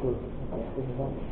Good. Okay, thank you very much.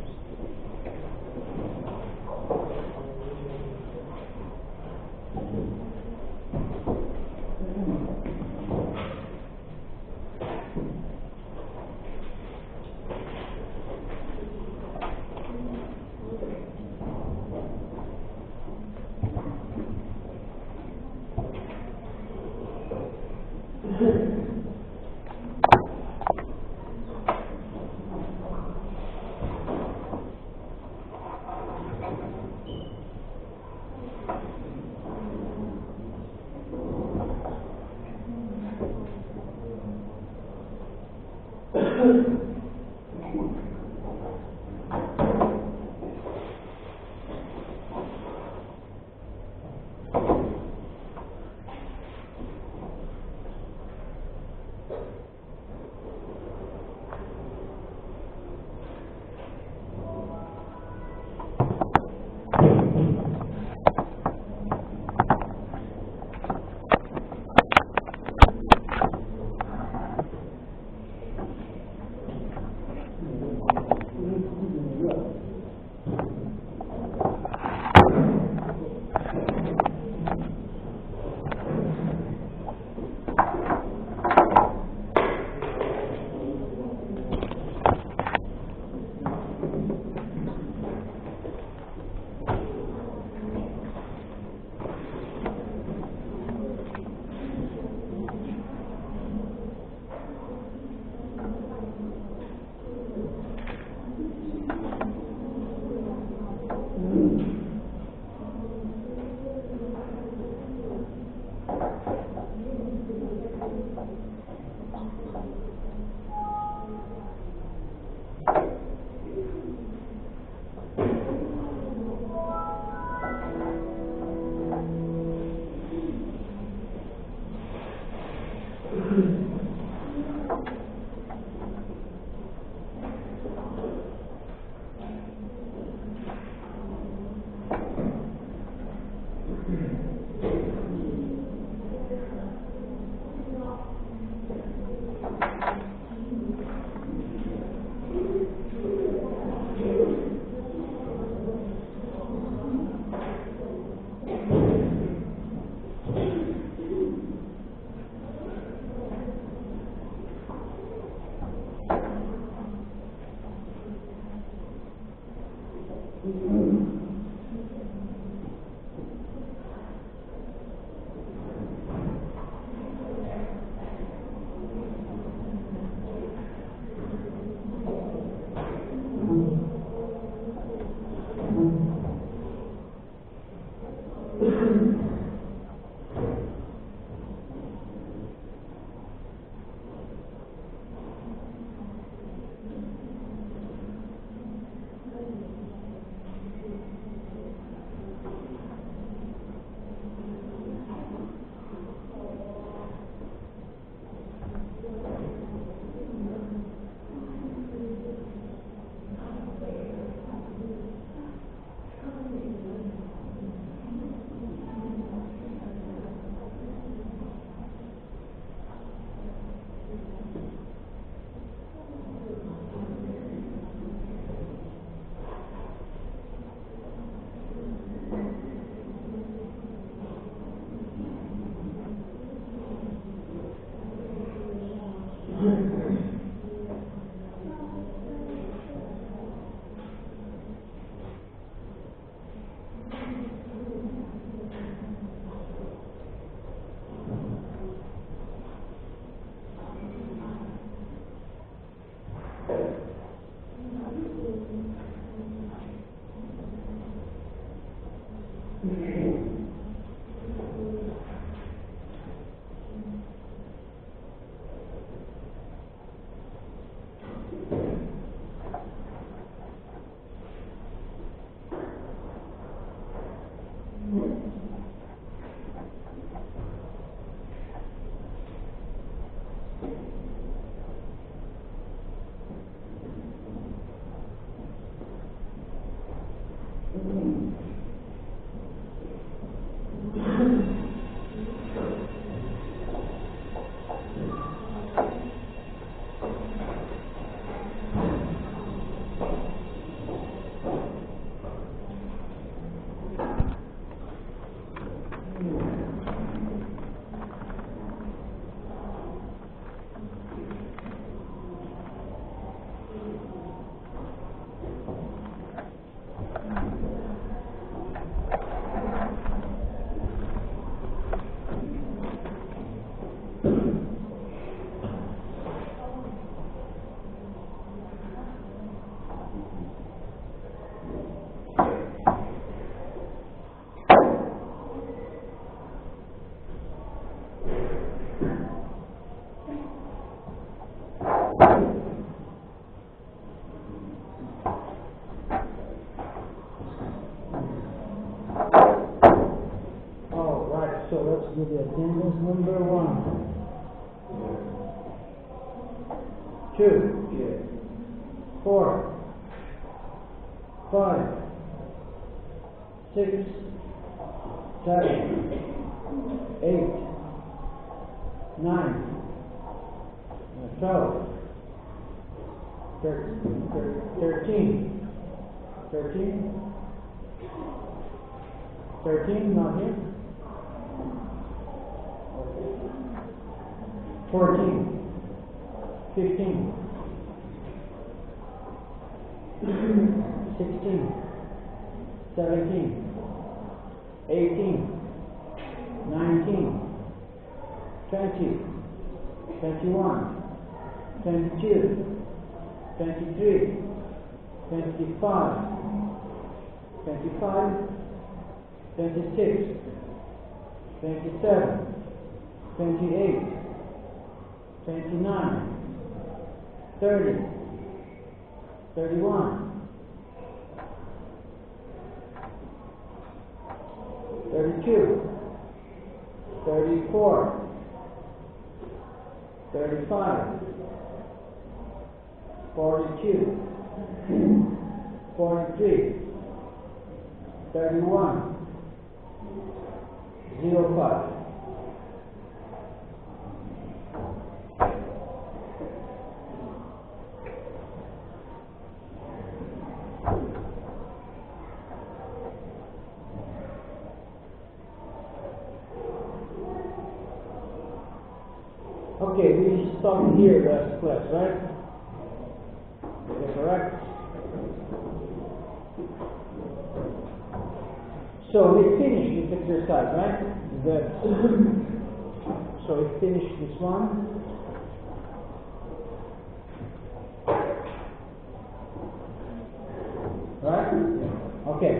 do the attendance number 1. 2. Yes. 4. 5. 6. 7. 8. 9. 12. 13. 13, not here. 14. 15. 16. 17. 18. 19. 20. 21. 22. 23. 25. 25. 26. 27. 28. 29. 30. 31. 32. 34. 35. 42. 43. 31. 05. Okay, we stop here last class, right? Is that correct? So we finished this exercise, right? So we finished this one. Right? Okay.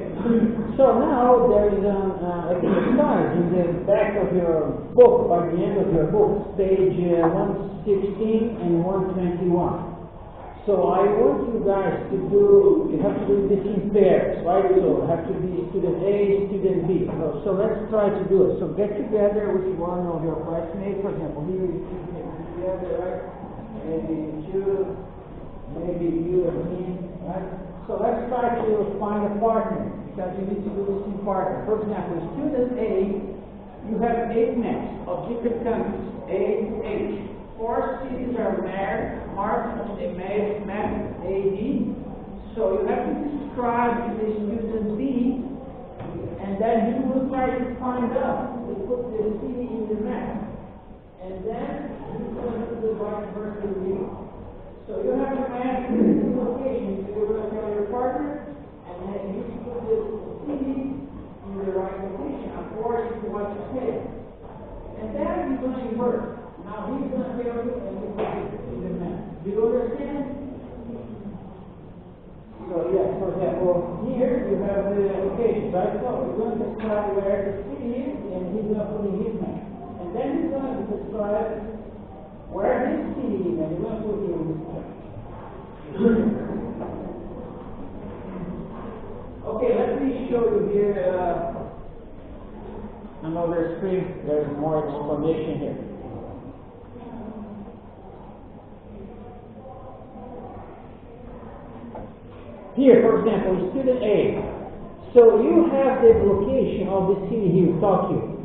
So now there is an exercise in the back of your book, by the end of your book, page 116 and 121. So I want you guys to do, you have to do this in pairs, right? So it have to be student A, student B. So let's try to do it. So get together with one of your classmates. For example, here you get together, right? Maybe two, maybe you and me, right? So let's try to find a partner, because you need to do this in partner. For example, student A, you have 8 maps of different countries, A to H. 4 cities are marked on the map AD. So you have to describe the student B, and then you will try to find out. We put the city in the map, and then you go to the right versus view. So you have to map the location. So you're going to tell your partner, and then you put the city in the right location according to what you say. And then you're going to invert. Now he's going to tell you, and you put it in the map. Do you understand? So yes, for example, here you have the location, right? So you're going to describe where the city is, and he's going to put in his map. And then he's going to describe where his city is, and you're going to put it in this map. Okay, let me show you here another screen. There's more explanation here. Here, for example, student A. So you have the location of the city here, Tokyo.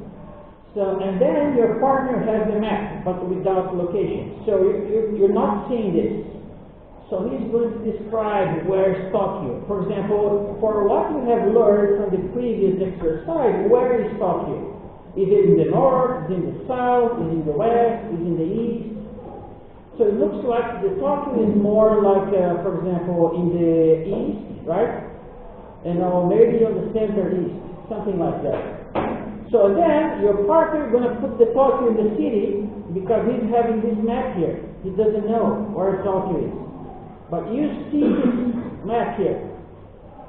So, and then your partner has the map, but without location. So you're not seeing this. So he's going to describe where is Tokyo. For example, for what you have learned from the previous exercise, where is Tokyo? Is it in the north, is it in the south, is it in the west, is it in the east? So it looks like the Tokyo is more like, for example, in the east, right? And maybe on the center east, something like that. So then your partner is going to put the Tokyo in the city because he's having this map here. He doesn't know where Tokyo is. But you see this map here.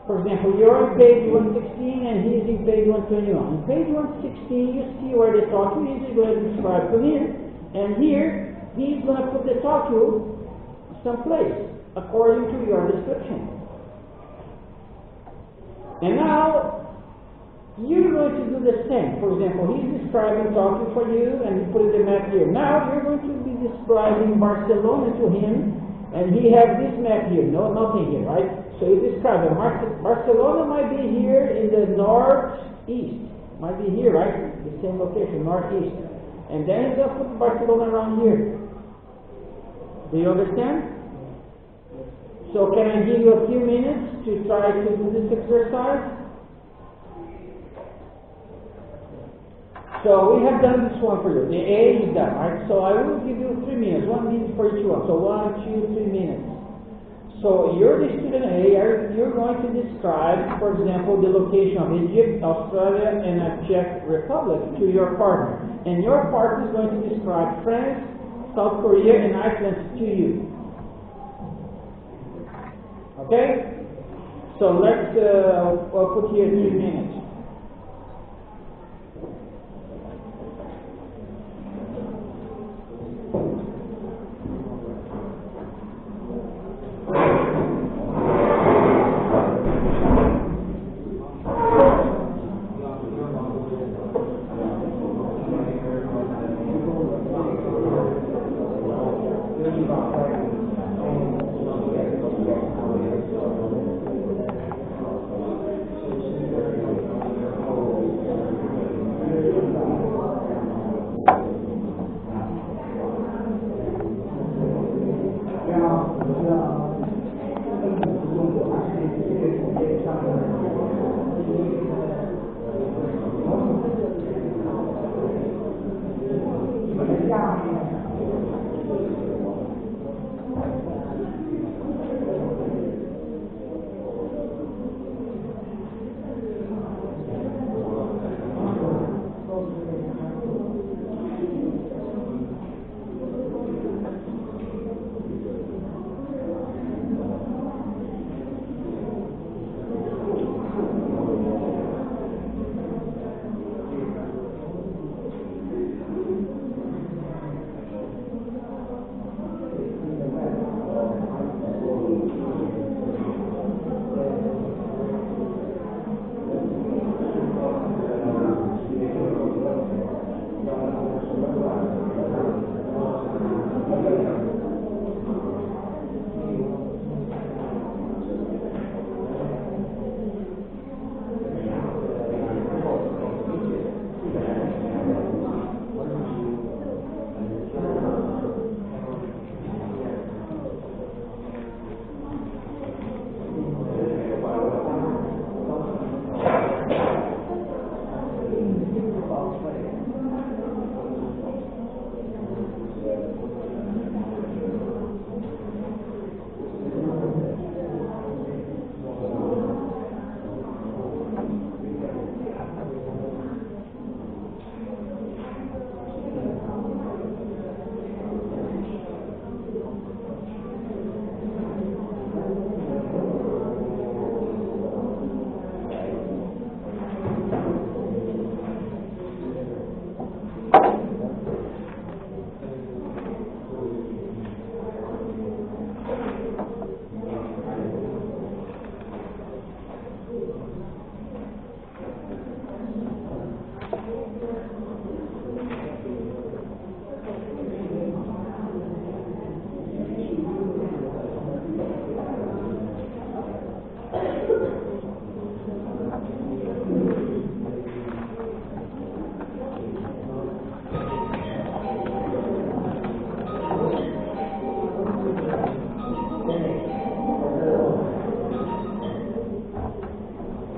For example, you're on page 116 and he's in page 121. On page 116 you see where the Tokyo is. He's going to describe to him. And here he's going to put the Tokyo someplace according to your description. And now You're going to do the same. For example, he's describing Tokyo for you, and he put the map here. Now you're going to be describing Barcelona to him, and he has this map here. No, nothing here, right? So you describe it. Barcelona might be here in the northeast. Might be here, right? The same location, northeast. And then he's going to put Barcelona around here. Do you understand? So can I give you a few minutes to try to do this exercise? So we have done this one for you. The A is done, right? So I will give you 3 minutes. 1 minute for each one. So 1, 2, 3 minutes. So you're the student A. You're going to describe, for example, the location of Egypt, Australia, and the Czech Republic to your partner. And your partner is going to describe France, South Korea, and Iceland to you. Okay? So let's I'll put here 3 minutes.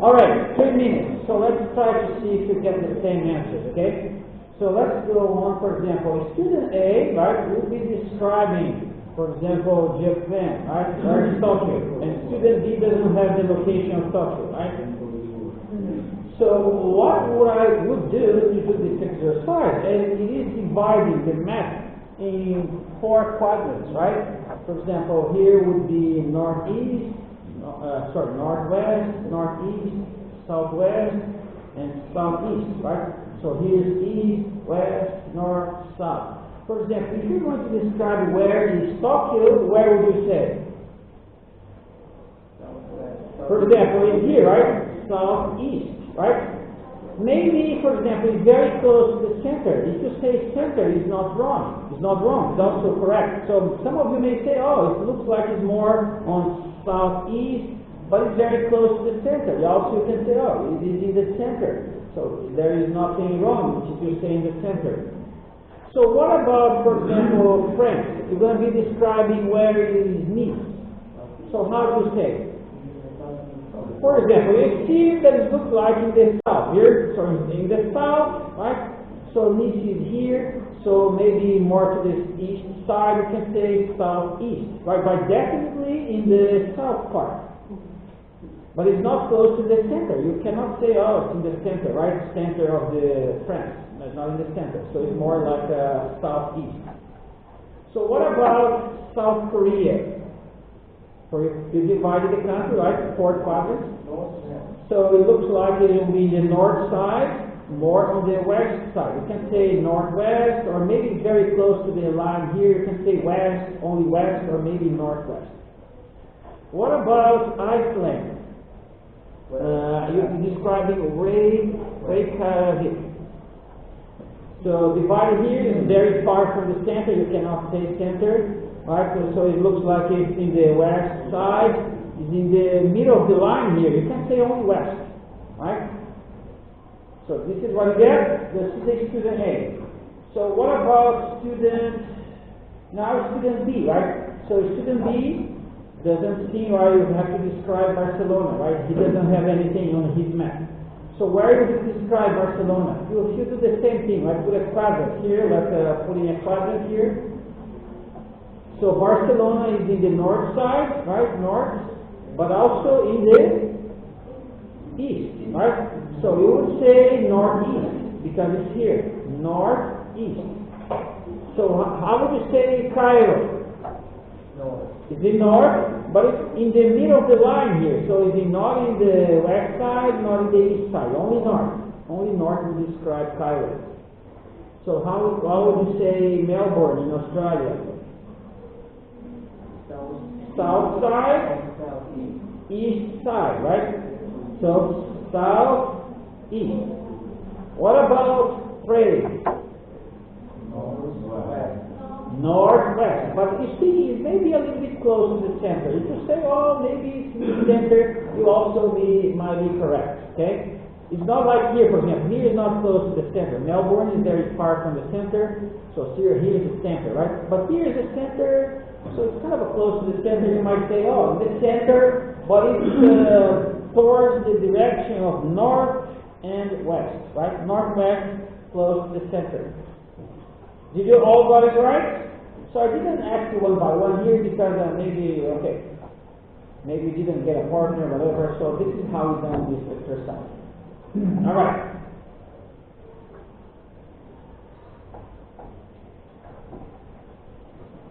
Alright, 3 minutes. So let's try to see if you get the same answers, okay? So let's go on, for example, student A, right, will be describing, for example, Japan, right, where is Tokyo, and student B doesn't have the location of Tokyo, right? So what I would do to do this exercise, and it is dividing the map in 4 quadrants, right? For example, here would be northeast, northwest, northeast, southwest, and southeast, right? So here's east, west, north, south. For example, if you're going to describe where is Tokyo, where would you say? For example, in here, right? Southeast, right? maybe, for example, it's very close to the center. If you say center, it's not wrong. It's not wrong. It's also correct. So some of you may say, oh, it looks like it's more on southeast, but it's very close to the center. Also, you can say, oh, it is in the center. So there is nothing wrong if you say in the center. So what about, for example, France? You're going to be describing where it is Nice. So how do you say? For example, you see that it looks like in the south here. So in the south, right? So Nice is here. So maybe more to the east side, you can say southeast, right? But definitely in the south part. But it's not close to the center. You cannot say, oh, it's in the center, right? Center of the France. It's not in the center. So it's more like southeast. So what about South Korea? You divided the country, right? 4 quadrants. So it looks like it will be the north side, more on the west side. You can say northwest, or maybe very close to the line here. You can say west, only west, or maybe northwest. What about Iceland? You're describing Reykjavik. So divided here is very far from the center. You cannot say center, right? So it looks like it's in the west side. It's in the middle of the line here. You can say only west, right? So this is what you get. This is student A. So what about student? Now student B, right? So student B doesn't see why you have to describe Barcelona, right? He doesn't have anything on his map. So where would you describe Barcelona? You do the same thing, like put a quadrant here, like putting a quadrant here. So Barcelona is in the north side, right? North, but also in the east, right? So you would say northeast, because it's here, northeast. So how would you say Cairo? It's in north, but it's in the middle of the line here. So it's not in the west side, not in the east side, only north. Only north would describe Cairo. So how would you say Melbourne in Australia? South side, east side, right? So south, east. What about Prague? Northwest, but you see, it may be a little bit close to the center. If you say, oh, maybe it's in the center, you also might be correct, okay? It's not like here, for example. Here is not close to the center. Melbourne is very far from the center, so here is the center, right? But here is the center, so it's kind of close to the center. You might say, oh, the center, but it's towards the direction of north and west, right? Northwest, close to the center. Did you all got it right? So I didn't ask you one by one here because maybe you didn't get a partner or whatever. So this is how we done this exercise. All right.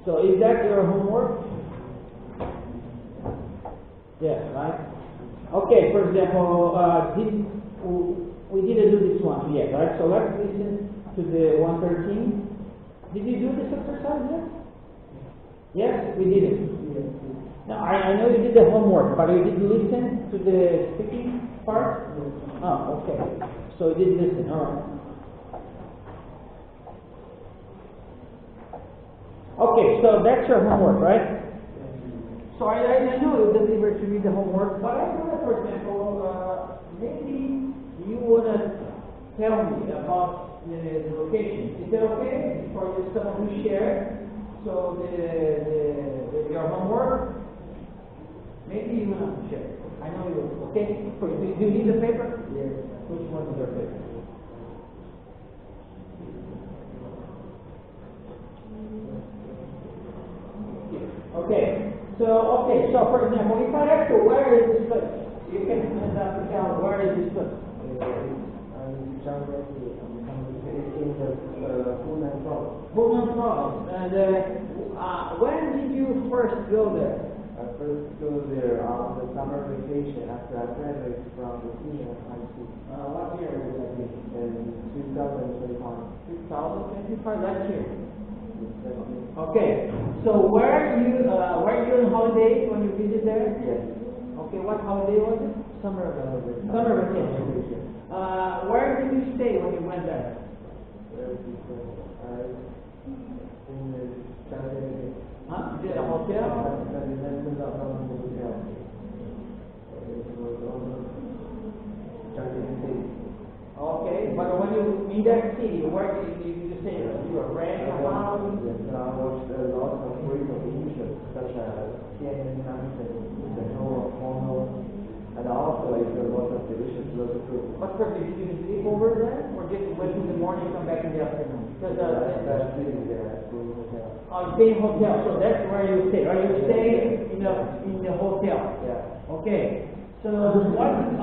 So is that your homework? Yes, right? Okay, for example, we didn't do this one yet, right? So let's listen to the 113. Did you do this exercise yet? Yes, we did it. Now, I know you did the homework, but you did listen to the speaking part? Oh, okay. So you did listen, all right. Okay, so that's your homework, right? So I know you delivered to me the homework, but I know that, for example, maybe you want to tell me about the location. Is that okay for you, some of you share? So your homework, maybe you want to share. I know you will. Okay. Do you need the paper? Yes. Which one is your paper? Okay. So for example, if I ask you where is this place, you can tell where is this place. Hunan province. And when did you first go there? I first go there on the summer vacation after I graduated from the senior high school. What year was that? In 2025. 2025, that year. Okay. So were you on holiday when you visited there? Yes. Okay. What holiday was it? Summer vacation. Summer vacation. Where went there? Huh? Is it a hotel? Okay, but when you in that city, where did you say you were friends or family? Yes, I watched a lot of great musicians such as Tianyan Nansen, the Noah Mono, and also I eat a lot of delicious local food. What purpose did you sleep over there, or just wait in the morning, come back in the afternoon? Because That's sitting there, staying in the hotel. stay in hotel, so that's where you stay, right? You stay in the hotel. Yeah. Okay. So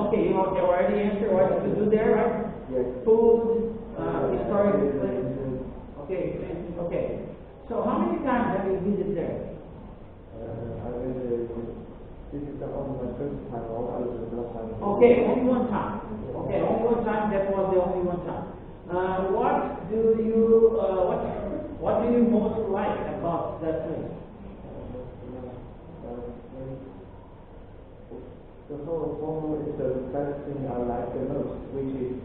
okay, you already answered what you do there, right? Yes. Food, historic place. Okay, okay. So how many times have you visited there? This is only my first time, also the last time. Okay, only one time. Okay, only one time. That was the only one time. What do you most like about that place? The whole form is the best thing I like the most, which is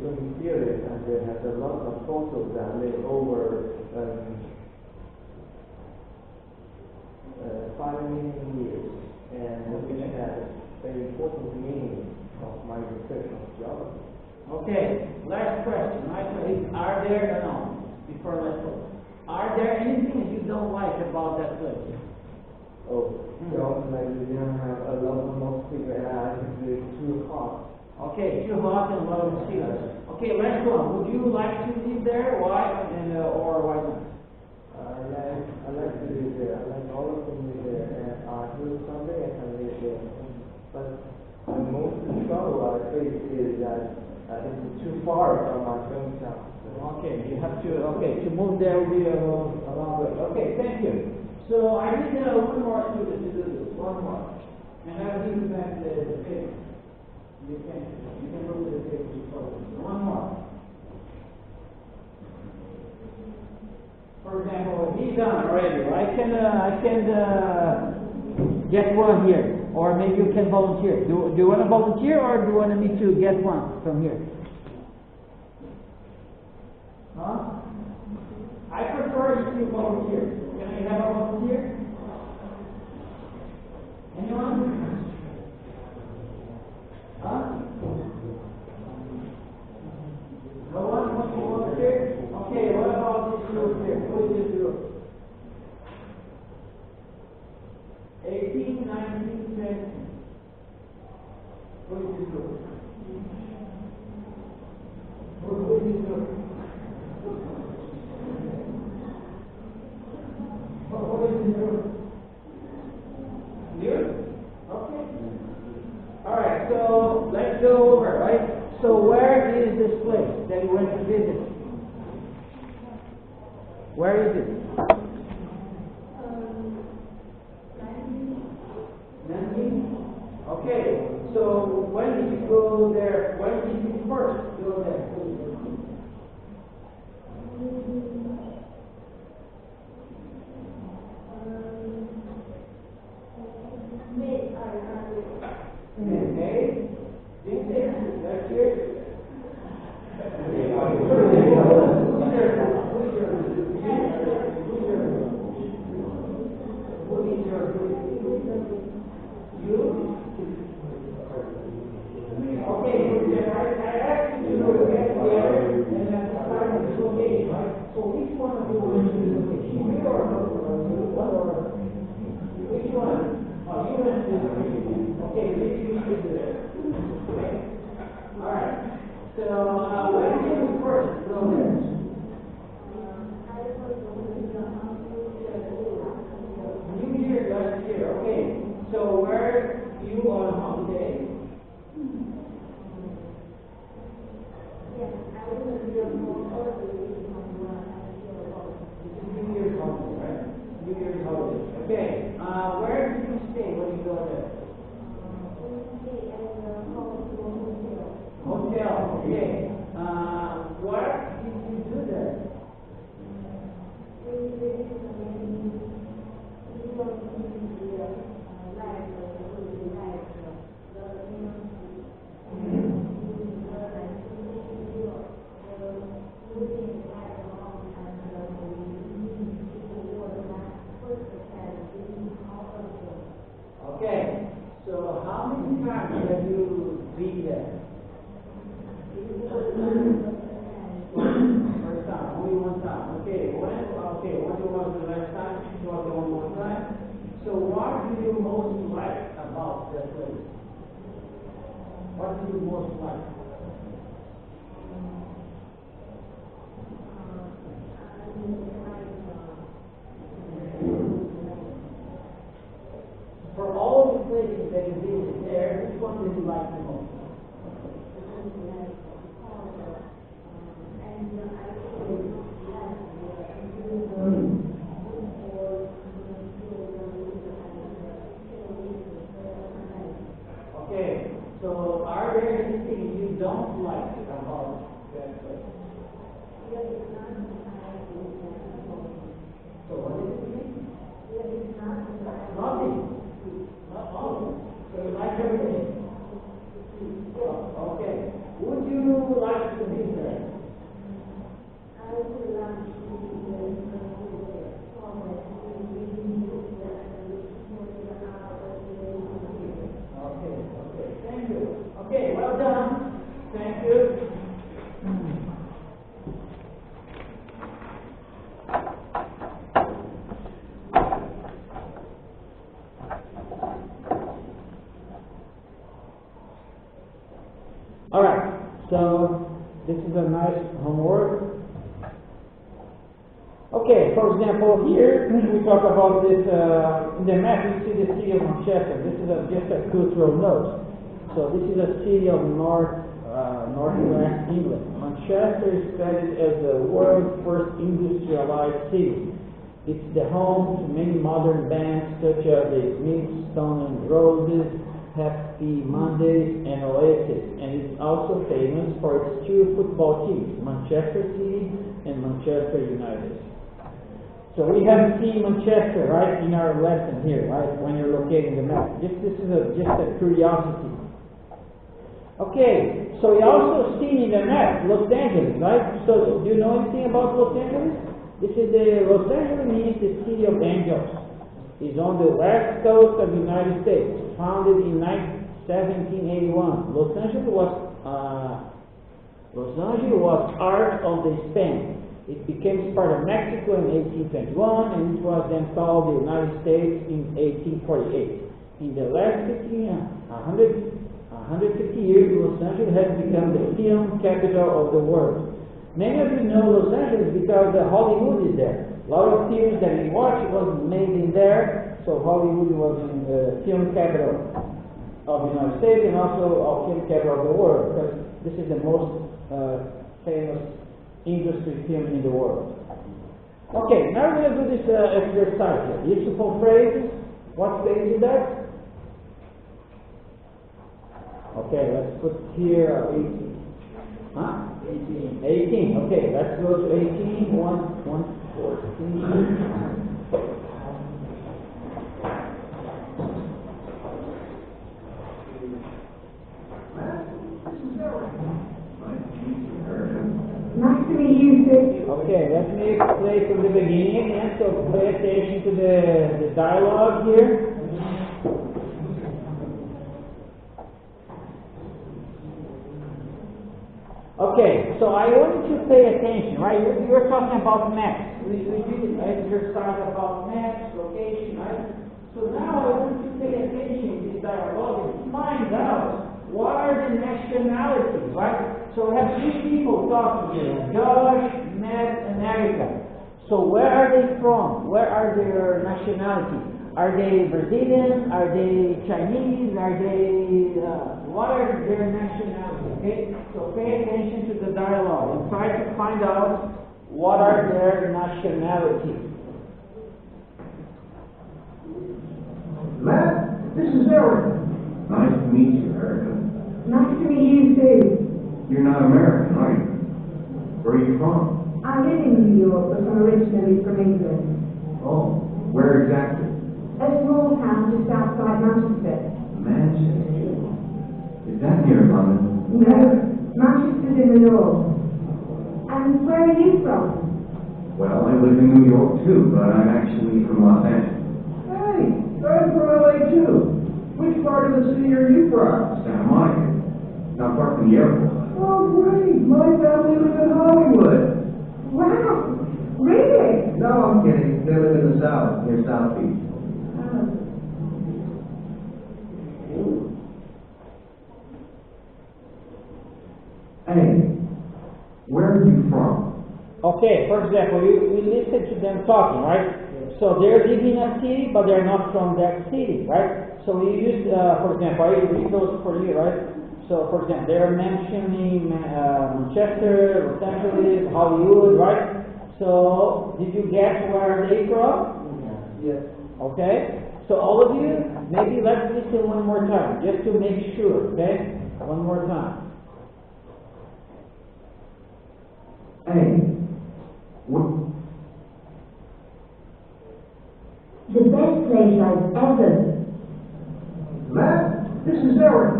so mysterious, and it has a lot of fossils that live over 5 million years, and which has very important meaning of my research of geology. Okay, last question. Are there before let's go? Are there anything that you don't like about that place? Oh, like we don't have a lot of mosquitoes, and I think it's too hot. Okay, too hot and a lot of mosquitoes. Okay, last one. Would you like to live there? Why or why not? I like to live there. I like all of them live there, and I hope someday I can live there. But the most trouble I face is that it's too far from my hometown. Okay, you have to move there will be a long way. Okay, thank you. So I need one more student to do this. One more, and I'll give you back the paper. You can look at the paper before. One more. For example, he's done already. I can get one here, or maybe you can volunteer. Do you want to volunteer, or do you want me to get one from here? Huh? I prefer if you volunteer. Can I have a volunteer? Anyone? Huh? No one wants to volunteer? Okay, what about this group here? What is this group? 18, 19, 20. What is this group? What is this group? What is this group? You? Okay. Alright, so let's go over, right? So where is this place that you went to visit? Where is it? Nanjing? Okay, so when did you go there? When did you first go there? May? This year? Next year? So where you on holiday? New Year's holiday, right? New Year's holiday. Okay. Where did you stay when you go there? Hotel. Okay. What did you do there? you most like? For all the places that you visit there, which one did you like the most? Okay, so are there anything you don't like about that place? So what is it? Nothing. Not all. So you like everything? Oh, okay. Would you like to be there? Okay, okay. Thank you. Okay, well done. Thank you. All right, so this is a nice homework. Okay, for example, here we talk about this, in the map you see the city of Manchester. This is just a cultural note. So this is a city of northwest England. Manchester is studied as the world's first industrialized city. It's the home to many modern bands such as the Smiths, Stone and Roses, Happy Mondays, and Oasis, and it's also famous for its two football teams, Manchester City and Manchester United. So we have seen Manchester, right, in our lesson here, right, when you're locating the map. This is just a curiosity. Okay, so we also seen in the map Los Angeles, right? So do you know anything about Los Angeles? This is Los Angeles means the city of angels. It's on the west coast of the United States, founded in 1781. Los Angeles was part of the Spain. It became part of Mexico in 1821, and it was then called the United States in 1848. In the last 150 years, Los Angeles has become the film capital of the world. Many of you know Los Angeles because Hollywood is there. A lot of films that we watch was made in there, so Hollywood was in the film capital of the United States and also our film capital of the world, because this is the most famous industry film in the world. Okay, now we're going to do this exercise here. Useful phrases. What page is that? Okay, let's put here 18. Huh? 18. 18. Okay, let's go to 18. 114. Nice to meet you, Sid. Okay, let me explain from the beginning again, so pay attention to the dialogue here. Okay, so I want you to pay attention, right? You're talking about maps. We did an exercise about maps, location, right? So now I want you to pay attention to this dialogue and find out what are the nationalities, right? So we have three people talking here, Josh, Matt, and Erica. So where are they from? Where are their nationalities? Are they Brazilian? Are they Chinese? Are they, what are their nationalities? Okay? So pay attention to the dialogue and try to find out what are their nationalities. Matt, this is Eric. Nice to meet you, Erica. Nice to meet you, Sid. You're not American, are you? Where are you from? I live in New York, but I'm originally from England. Oh, where exactly? A small town just outside Manchester. Manchester. Is that near London? No, Manchester's in the north. And where are you from? Well, I live in New York too, but I'm actually from Los Angeles. Hey, I'm from LA too. Which part of the city are you from? Santa Monica. Not far from the airport. Oh, great. My family lives in Hollywood. Wow, really? No, I'm kidding. They live in the South, near South Beach. Hey, where are you from? Okay, for example, we listen to them talking, right? So they're living in a city, but they're not from that city, right? So we use, for example, I read those for you, right? So, for example, they're mentioning Manchester, Los Angeles, Hollywood, right? So, did you guess where are they from? Yes. Okay? So, all of you, maybe let's listen one more time, just to make sure, okay? One more time. Hey, what? The best place I've ever. Matt, this is Eric.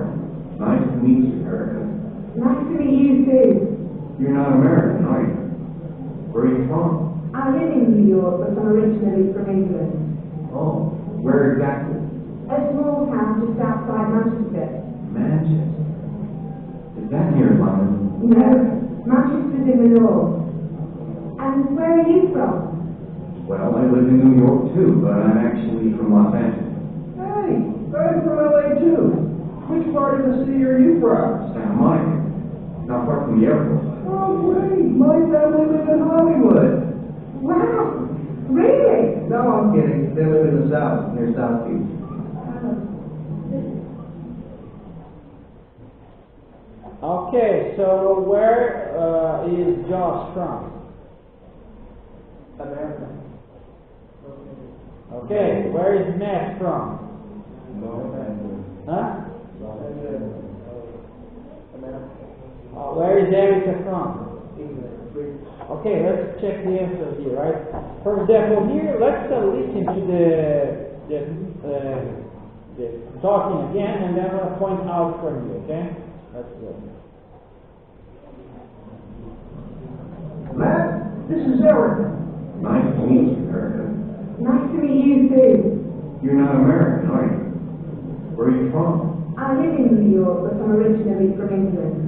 Nice to meet you, Erica. Nice to meet you too. You're not American, are you? Where are you from? I live in New York, but I'm originally from England. Oh, where exactly? A small town just outside Manchester. Manchester. Is that near London? No, Manchester's in the north. And where are you from? Well, I live in New York too, but I'm actually from Los Angeles. Hey, I'm from LA too. Which part of the city are you from? Santa Monica. Not far from the airport. Oh, great. My family lives in Hollywood. Wow, really? No, I'm kidding. They live in the south, near South Beach. Okay, so where is Josh from? America. Okay, where is Matt from? Huh? Where is Erica from? Okay, let's check the answers here, right? For example, here, let's listen to the talking again, and then I'm going to point out for you, okay? Let's go. Matt, this is Eric. Nice to meet you, Erica. Nice to meet you too. You're not American, are you? Where are you from? I live in New York, but I'm originally from England.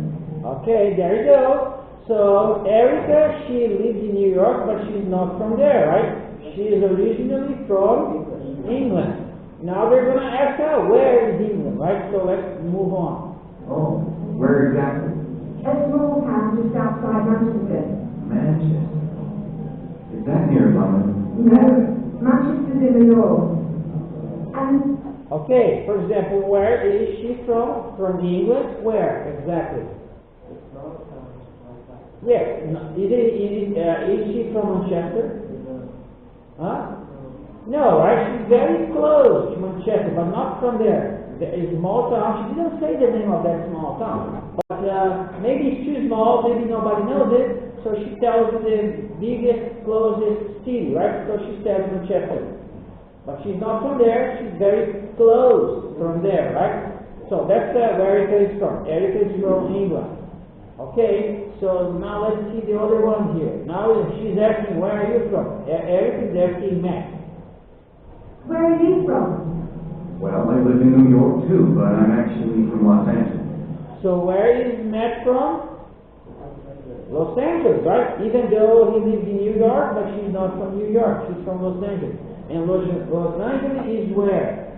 Okay, there you go. So, Erica, she lives in New York, but she's not from there, right? She is originally from England. Now they're going to ask her, where is England, right? So let's move on. Oh, where exactly? A small town just outside Manchester. Manchester. Is that near London? No, Manchester's in the north. And Okay, for example, where is she from? From England? Where exactly? Yes. Is she from Manchester? Huh? No, right? She's very close to Manchester, but not from there. There is a small town. She didn't say the name of that small town, but maybe it's too small. Maybe nobody knows it. So she tells the biggest, closest city, right? So she says Manchester. But she's not from there, she's very close from there, right? So that's where Erica is from. Erica is from England. Okay, so now let's see the other one here. Now she's asking, where are you from? Erica is asking Matt. where are you from? Well, I live in New York too, but I'm actually from Los Angeles. So where is Matt from? Los Angeles, right? Even though he lives in New York, but she's not from New York, she's from Los Angeles. And Los Angeles is where?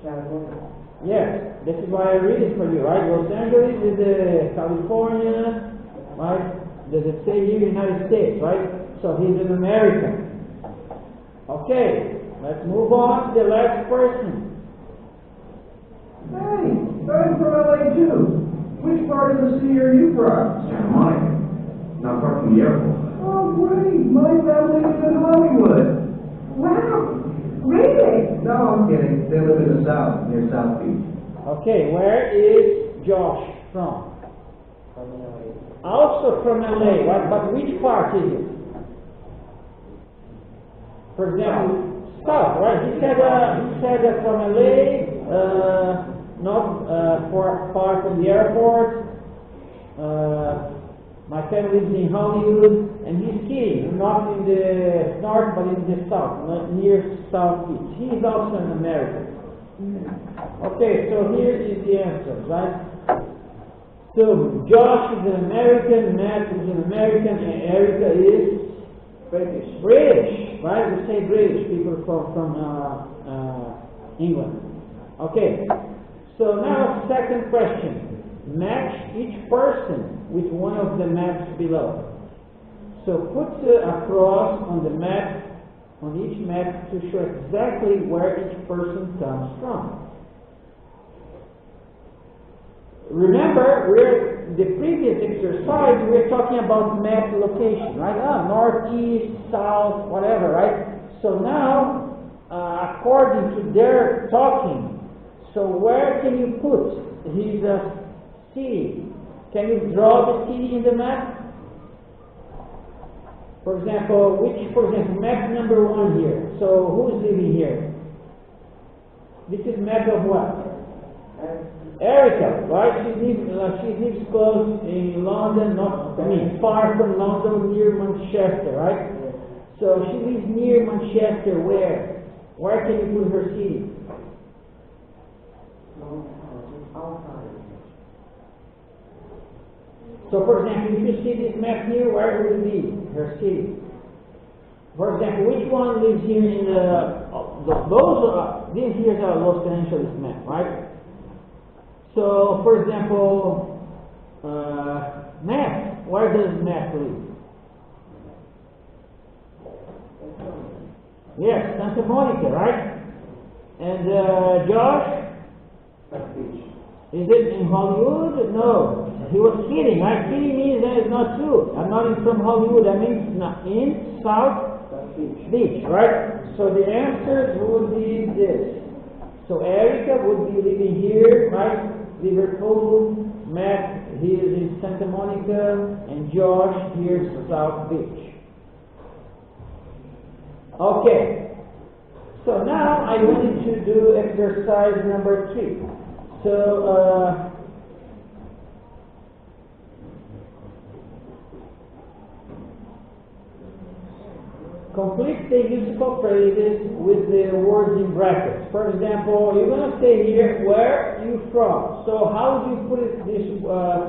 California. Yes, this is why I read it for you, right? Los Angeles is California, right? Does it say here United States, right? So he's an American. Okay, let's move on to the last person. Hey, I'm from LA too. Which part of the city are you from? Santa Monica. Not far from the airport. Oh, great. My family lives in Hollywood. Wow, really? No, I'm kidding. They live in the south, near South Beach. Okay, where is Josh from? Also from LA, right? But which part is it? For example, south, right? He said from LA, not far from the airport. My family lives in Hollywood, and he's kidding. Not in the north, but in the south, not near South Beach. He is also an American. Okay, so here is the answer, right? So Josh is an American, Matt is an American, and Erica is British. British, right? We say British, people from England. Okay, so now second question. match each person with one of the maps below. So put a cross on the map, on each map, to show exactly where each person comes from. Remember, the previous exercise, we were talking about map location, right? North, east, south, whatever, right? So now, according to their talking, so where can you put his city? Can you draw the city in the map? For example, map number 1 here. So who's living here? This is map of what? Erica, right? She lives close in London, far from London, near Manchester, right? So she lives near Manchester. Where? Where can you put her city? So, for example, if you see this map here, where would it be? Her city. For example, which one lives here in this here's a Los Angeles map, right? So, for example, Matt, where does Matt live? Yes, Santa Monica, right? And Josh? Is it in Hollywood? No. He was kidding. Kidding means that is not true. I'm not from Hollywood. I mean in South Beach, right? So the answer would be this. So Erica would be living here, right? Liverpool. Matt, he is in Santa Monica, and Josh here is South Beach. Okay. So now I wanted to do exercise number 3. So complete the useful phrases with the words in brackets. For example, you're going to say here, where are you from? So how do you put this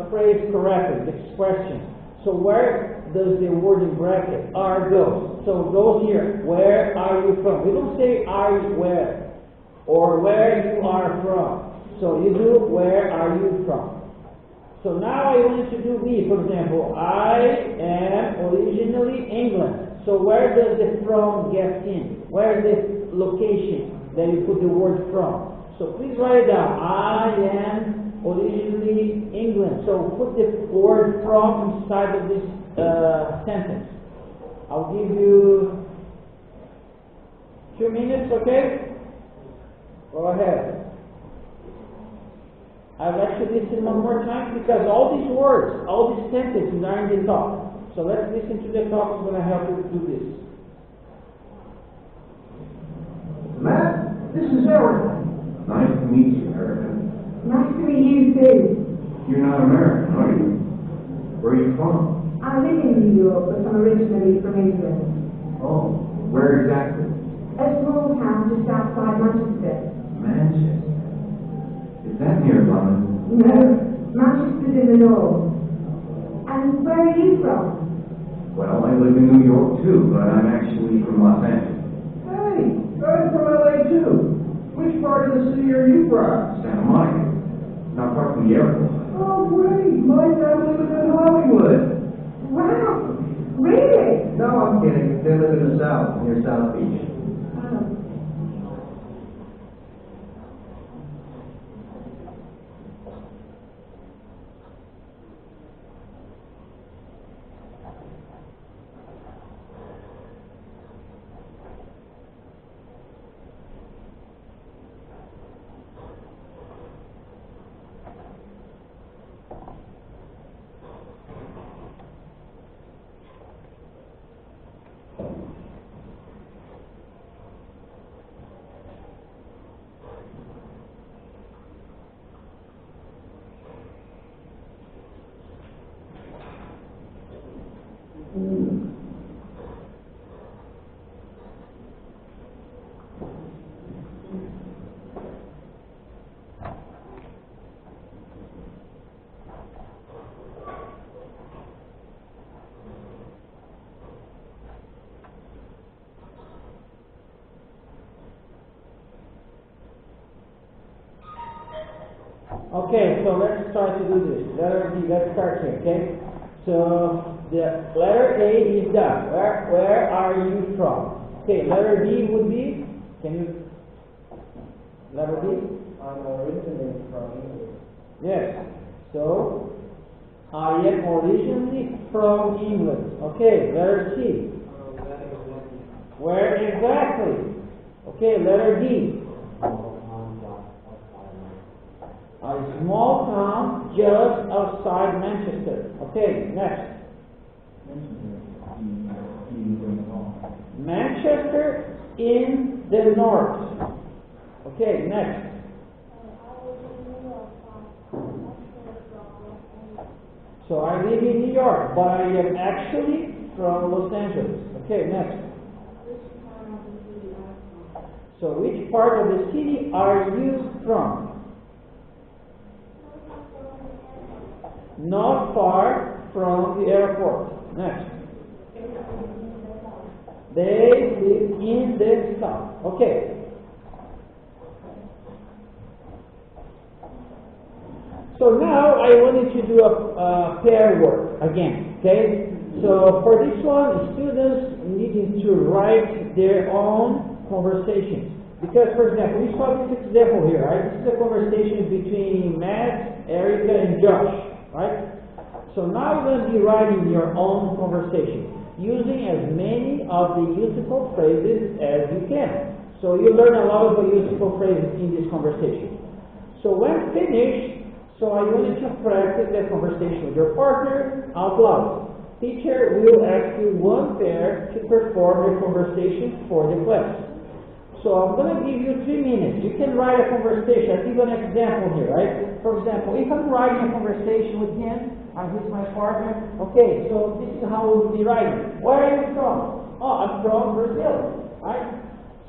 phrase correctly, this question? So where does the word in bracket, are, go? So it goes here, where are you from? We don't say are you where, or where you are from. So you do, where are you from? So now I want to do me. For example, I am originally England. So where does the from get in? Where is the location that you put the word from? So please write it down. I am originally England. So put the word from inside of this sentence. I'll give you 2 minutes, okay? Go ahead. I'd like to listen one more time because all these words, all these sentences are in the talk. So let's listen to the talk. I'm going to help you do this. Matt, this is Eric. Nice to meet you, Erica. Nice to meet you too. You're not American, are you? Where are you from? I live in New York, but I'm originally from England. Oh, where exactly? A small town just outside Manchester. Manchester. Is that near London? No, Manchester's in the north. And where are you from? Well, I live in New York too, but I'm actually from Los Angeles. Hey, I'm from LA too. Which part of the city are you from? Santa Monica. Not far from the airport. Oh, great. My family lives in Hollywood. Wow, really? No, I'm kidding. They live in the South, near South Beach. Okay, so let's try to do this. Letter D, let's start here, okay? So the letter A is done. Where are you from? Okay, letter D would be, can you, letter D? I'm originally from England. Yes. So, I am originally from England. Okay, letter C. Where exactly? Okay, letter D. A small town just outside Manchester. Okay, next. Manchester in the north. Okay, next. So I live in New York, but I am actually from Los Angeles. Okay, next. So which part of the city are you from? Not far from the airport. Next. They live in the south. Okay. So now I wanted to do a pair work again. Okay. So for this one, students needing to write their own conversations. Because, for example, we saw this example here, right? This is a conversation between Matt, Erica, and Josh, right? So now you're going to be writing your own conversation, using as many of the useful phrases as you can. So you learn a lot of the useful phrases in this conversation. So when finished, so I wanted to practice that conversation with your partner out loud. Teacher will ask you one pair to perform the conversation for the class. So I'm going to give you 3 minutes. You can write a conversation. I'll give you an example here, right? For example, if I'm writing a conversation with him, I'm with my partner. Okay, so this is how we'll be writing. Where are you from? Oh, I'm from Brazil, right?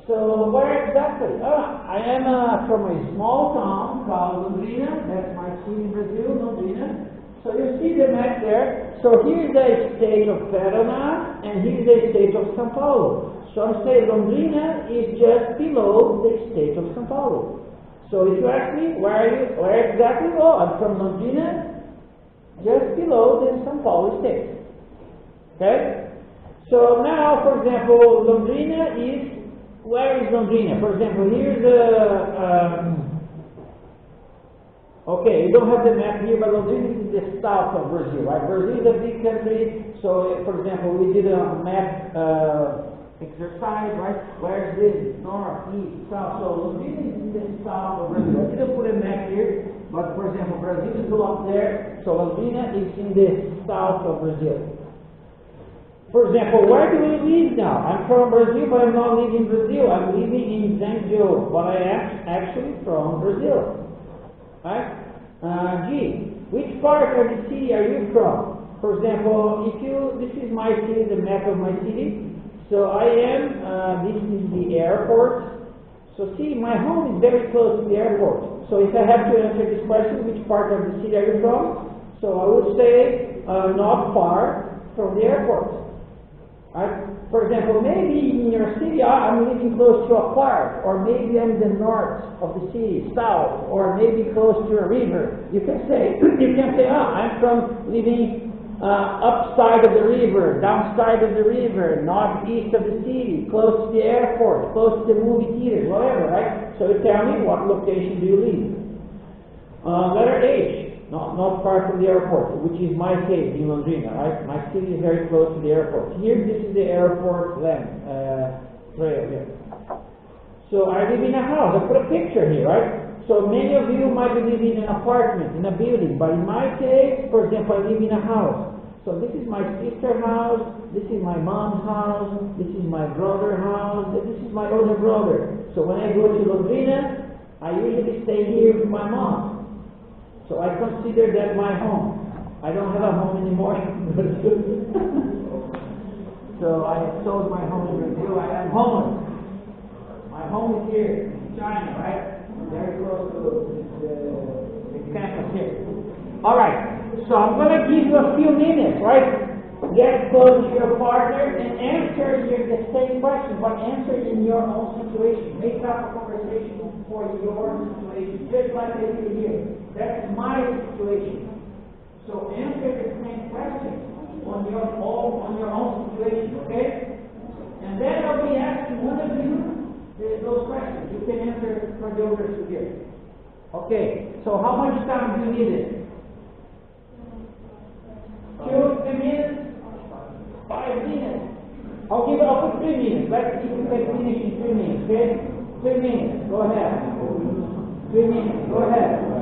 So where exactly? I am from a small town called Londrina. That's my city in Brazil, Londrina. So you see the map there. So here's the state of Paraná, and here's the state of São Paulo. So I'm saying Londrina is just below the state of São Paulo. So if you ask me, where exactly? Oh, I'm from Londrina, just below the São Paulo state. Okay? So now, for example, Londrina is, where is Londrina? For example, here's okay, you don't have the map here, but Londrina is the south of Brazil, right? Brazil is a big country, so for example, we did a map exercise, right? Where's this? North, east, south. So Londrina is in the south of Brazil. I didn't put a map here, but for example, Brazil is up there, so Londrina is in the south of Brazil. For example, where do we live now? I'm from Brazil, but I'm not living in Brazil. I'm living in Zhengzhou, but I am actually from Brazil. Right? G. Which part of the city are you from? For example, this is my city, the map of my city. So I am, this is the airport. So see, my home is very close to the airport. So if I have to answer this question, which part of the city are you from? So I would say, not far from the airport. Right? For example, maybe in your city, I'm living close to a park, or maybe I'm in the north of the city, south, or maybe close to a river. You can say, I'm from living upside of the river, downside of the river, northeast of the city, close to the airport, close to the movie theater, whatever, right? So you tell me what location do you live. Letter H. Not far from the airport, which is my case in Londrina, right? My city is very close to the airport. Here, this is the airport trail here. So I live in a house. I put a picture here, right? So many of you might be living in an apartment, in a building, but in my case, for example, I live in a house. So this is my sister's house, this is my mom's house, this is my brother's house, this is my older brother. So when I go to Londrina, I usually stay here with my mom. So I consider that my home. I don't have a home anymore. So I sold my home in Brazil. I am homeless. My home is here in China, right? Very close to the campus here. All right. So I'm going to give you a few minutes, right? Get close to your partner and answer the same question, but answer in your own situation. Make up a conversation for your situation, just like they do here. That's my situation. So answer the same question on your own situation, okay? And then I'll be asking one of you those questions. You can answer for the others to give. Okay, so how much time do you need it? 2, 3 minutes? 5 minutes? I'll put 3 minutes. Let's see if you can finish in 3 minutes, okay? 3 minutes, go ahead. 3 minutes, go ahead.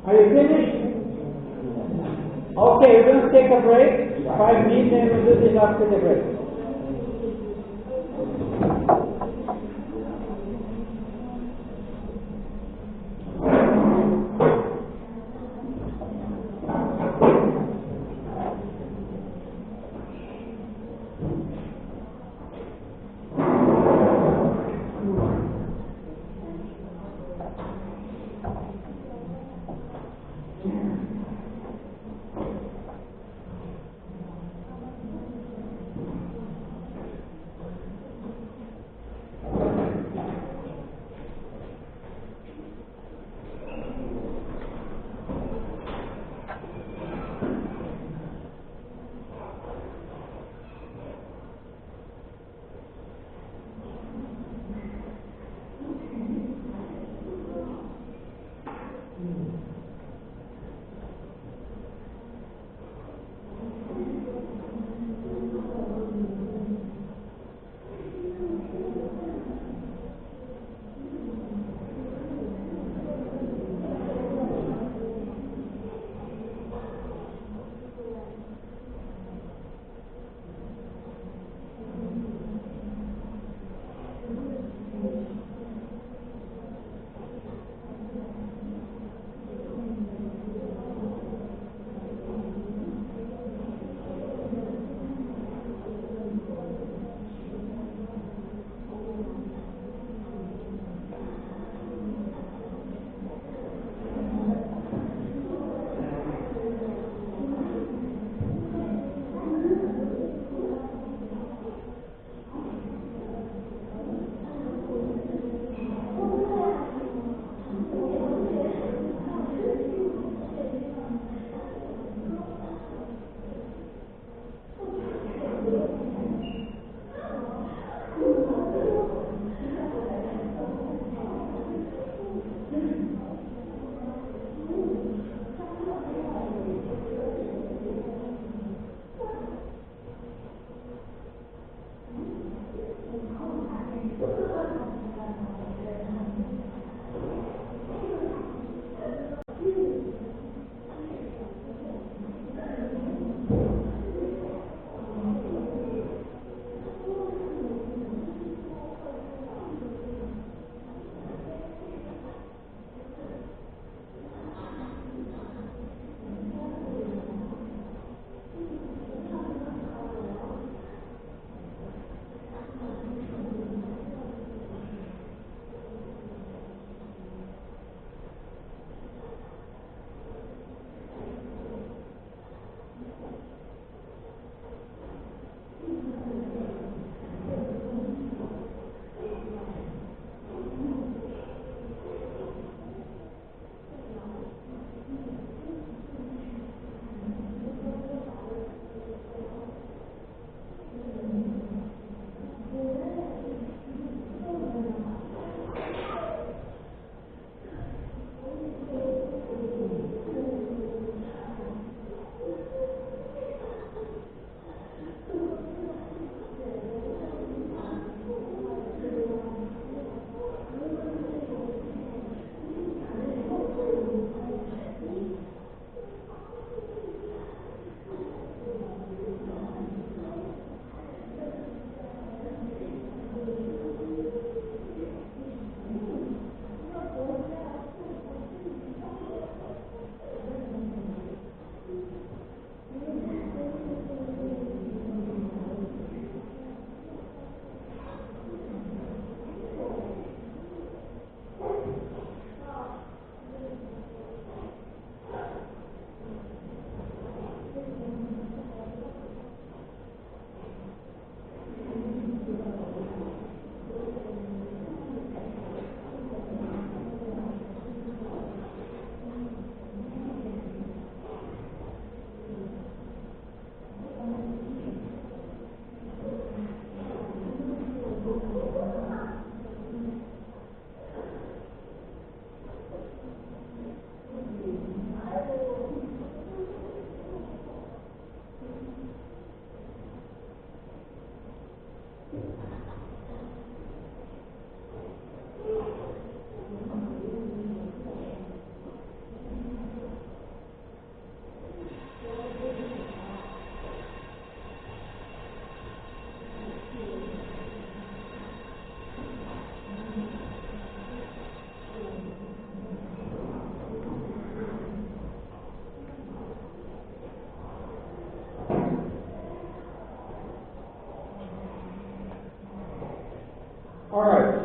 Are you finished? Okay, we're going to take a break. 5 minutes and we'll do this after the break.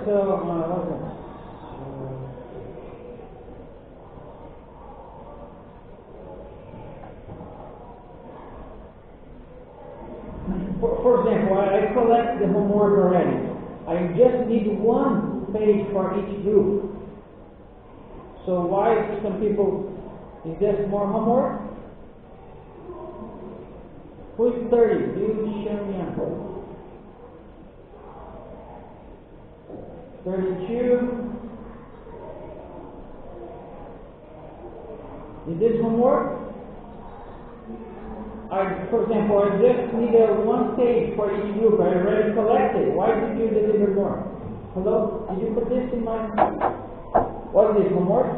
so, what's that? For example, I collect the homework already. I just need one page for each group. So why some people, is there more homework? Who's 30? You show me up. 32. Is this homework? For example, I just need one page for each group. I already collected. Why did you deliver more? Hello? Did you put this in my... What is this, homework?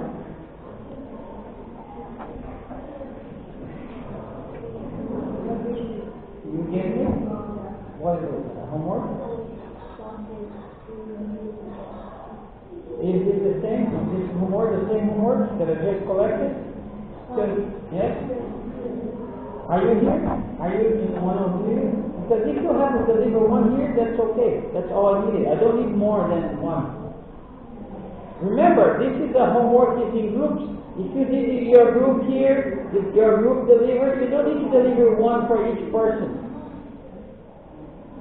You gave me? What is it? Homework? Is it the same? Is this homework the same homework that I just collected? Yes? Are you here? Are you in one of you? Because if you have to deliver one here, that's okay. That's all I needed. I don't need more than one. Remember, this is the homework is in groups. If you did your group here, if your group delivers, you don't need to deliver one for each person.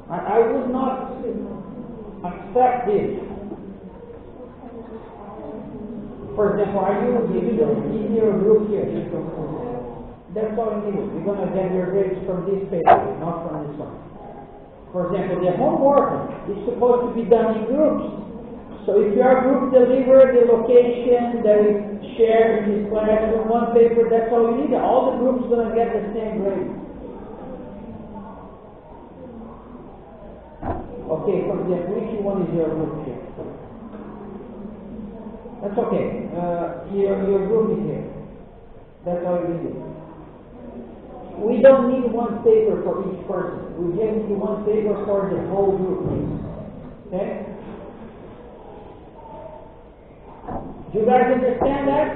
I would not accept this. For example, are you in your group here? That's all you need. You're going to get your grades from this paper, not from this one. For example, the homework is supposed to be done in groups. So if your group delivers the location that is shared in this class in one paper, that's all you need. All the groups are going to get the same grade. Okay, for example, which one is your group here? That's okay. Your group is here. That's all you need. We don't need one paper for each person. We just need one paper for the whole group. Okay? Do you guys understand that?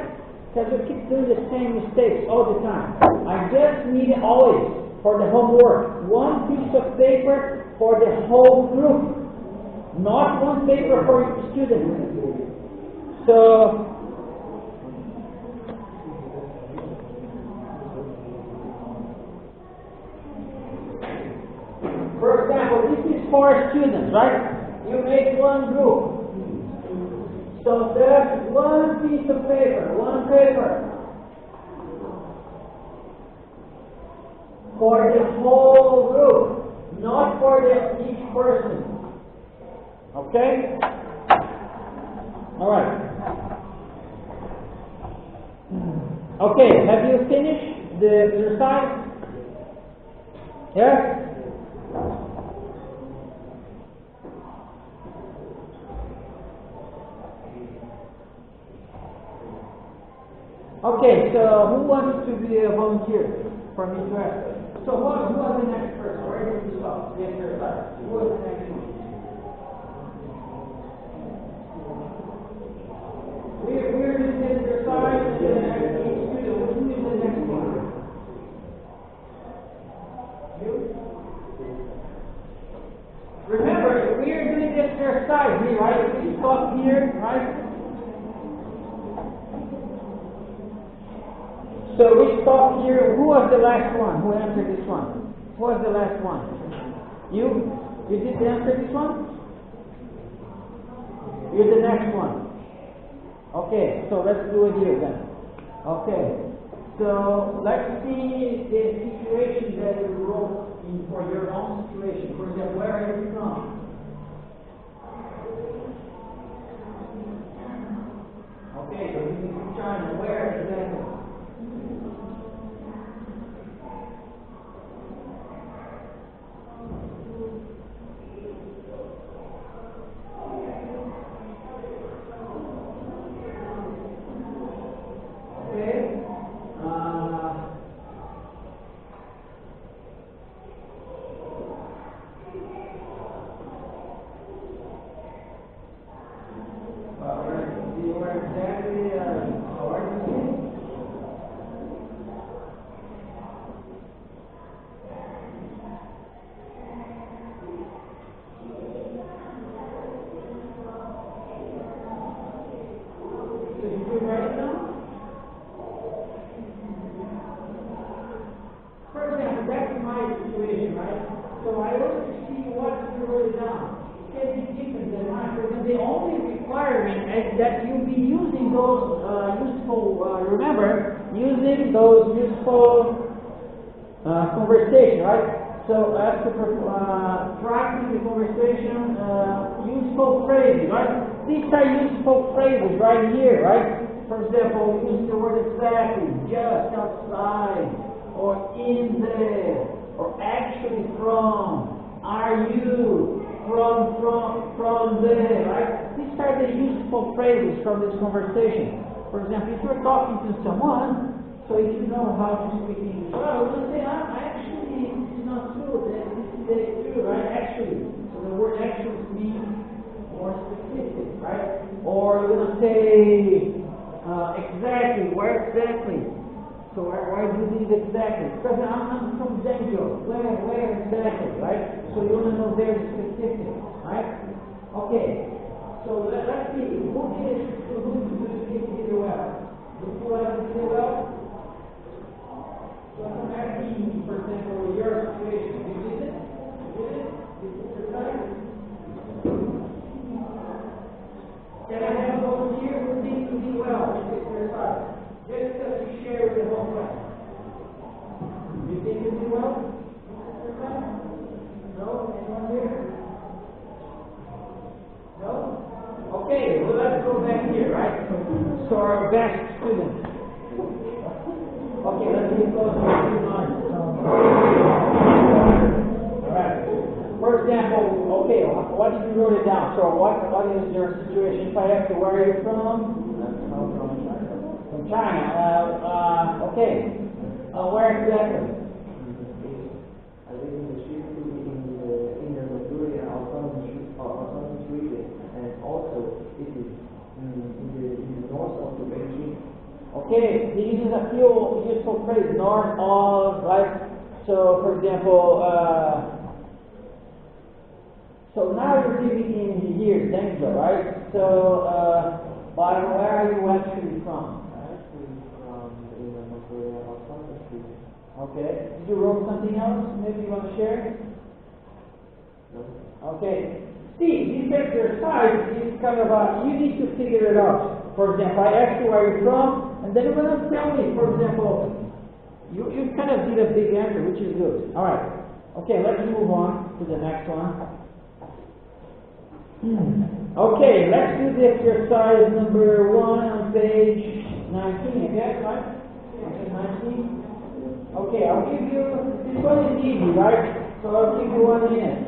Because we keep doing the same mistakes all the time. I just need always for the homework one piece of paper for the whole group, not one paper for each student. So, for example, this is for students, right? You make one group. So there's one piece of paper, one paper for the whole group, not for each person. Okay? Alright. Okay, have you finished the exercise? Yes? Okay, so who wants to be a volunteer for me to ask? So who was the next person? Where did we stop? The exercise. Who was the next one? We're doing the exercise and then who is the next one? You? Remember, we are doing the exercise here, right? We stop here, right? So we stop here. Who was the last one? Who answered this one? Who was the last one? You? You did answer this one? You're the next one. Okay, so let's do it here then. Okay, so let's see the situation that you wrote in for your own situation. For example, where are you from? Okay, so you need to China. Where exactly? How are you? So I want to see what you wrote down. It can be different than mine, because the only requirement is that you be using those remember, using those useful conversation, right? So as to practice the conversation, useful phrases, right? These are useful phrases right here, right? For example, use the word exactly, just, outside, or in there, or actually from, are you, from there, right? These are the useful phrases from this conversation. For example, if you're talking to someone, so if you know how to speak English, well, you'll say, actually, this is not true, this is true, right? Actually. So the word actually means more specific, right? Or you're going to say, exactly, where exactly? So why do you need exactly? Because I'm from Dengyo. Where exactly, right? So you want to know very specific, right? Okay. So let's see. Who did it well? Did you do well? So I'm asking, for example, your situation. You did it? You did it? You did your time? Can I have a volunteer who thinks you did well? It's your side. Just to share with the whole class. You think you did well? No? Anyone here? No? Okay, well let's go back here, right? So our best student. Okay, let's get close to the line. Alright. For example, okay, what did you wrote it down? So what is your situation? If I ask you, where are you from? From China. Okay. Where exactly? I live in the city in the Missouri autonomous region, and also it is in the north of the Beijing. Okay, he uses a few useful phrases, north of, right? So, for example, so now you're living in here, Dengzhou, right? So, but where are you actually from? In the Missouri autonomous region. Okay. Did you wrote something else? Maybe you want to share? No. Okay. See, this exercise is kind of you need to figure it out. For example, I ask you where you're from, and then you're going to tell me, for example, you kind of did a big answer, which is good. All right. Okay, let's move on to the next one. Okay, let's do the exercise number 1 on page 19, I guess, right? Page 19. Okay, I'll give you, this one is easy, right? So I'll give you 1 minute.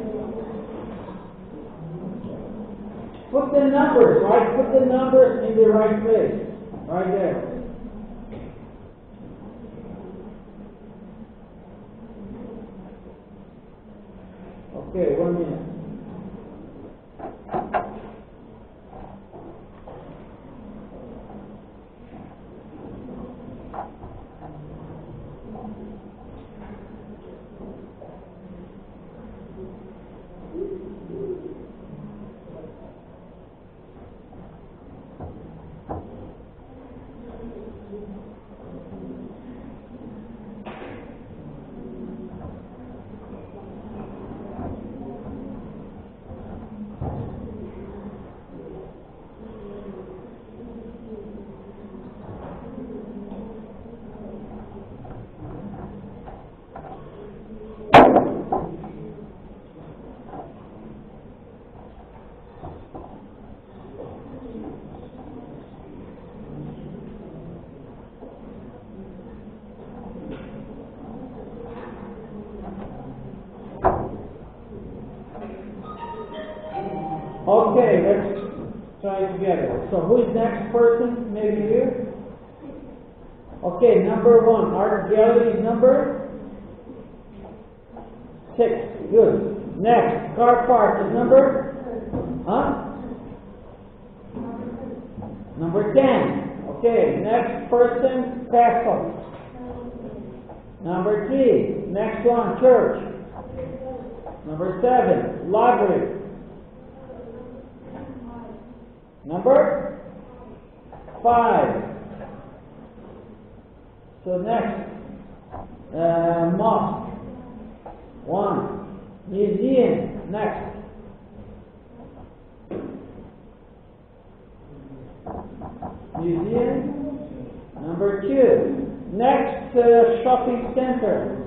Put the numbers, right? Put the numbers in the right place. Right there. Okay, 1 minute. Okay, let's try together. So who is next person? Maybe you? Okay, number 1. Art gallery is number 6. Good. Next, car park is number? Number 10. Okay, next person, castle. Number 3. Next one, church. Number 7, library. Number 5. So next, mosque. 1. Museum. Next. Museum. Number 2. Next, shopping center.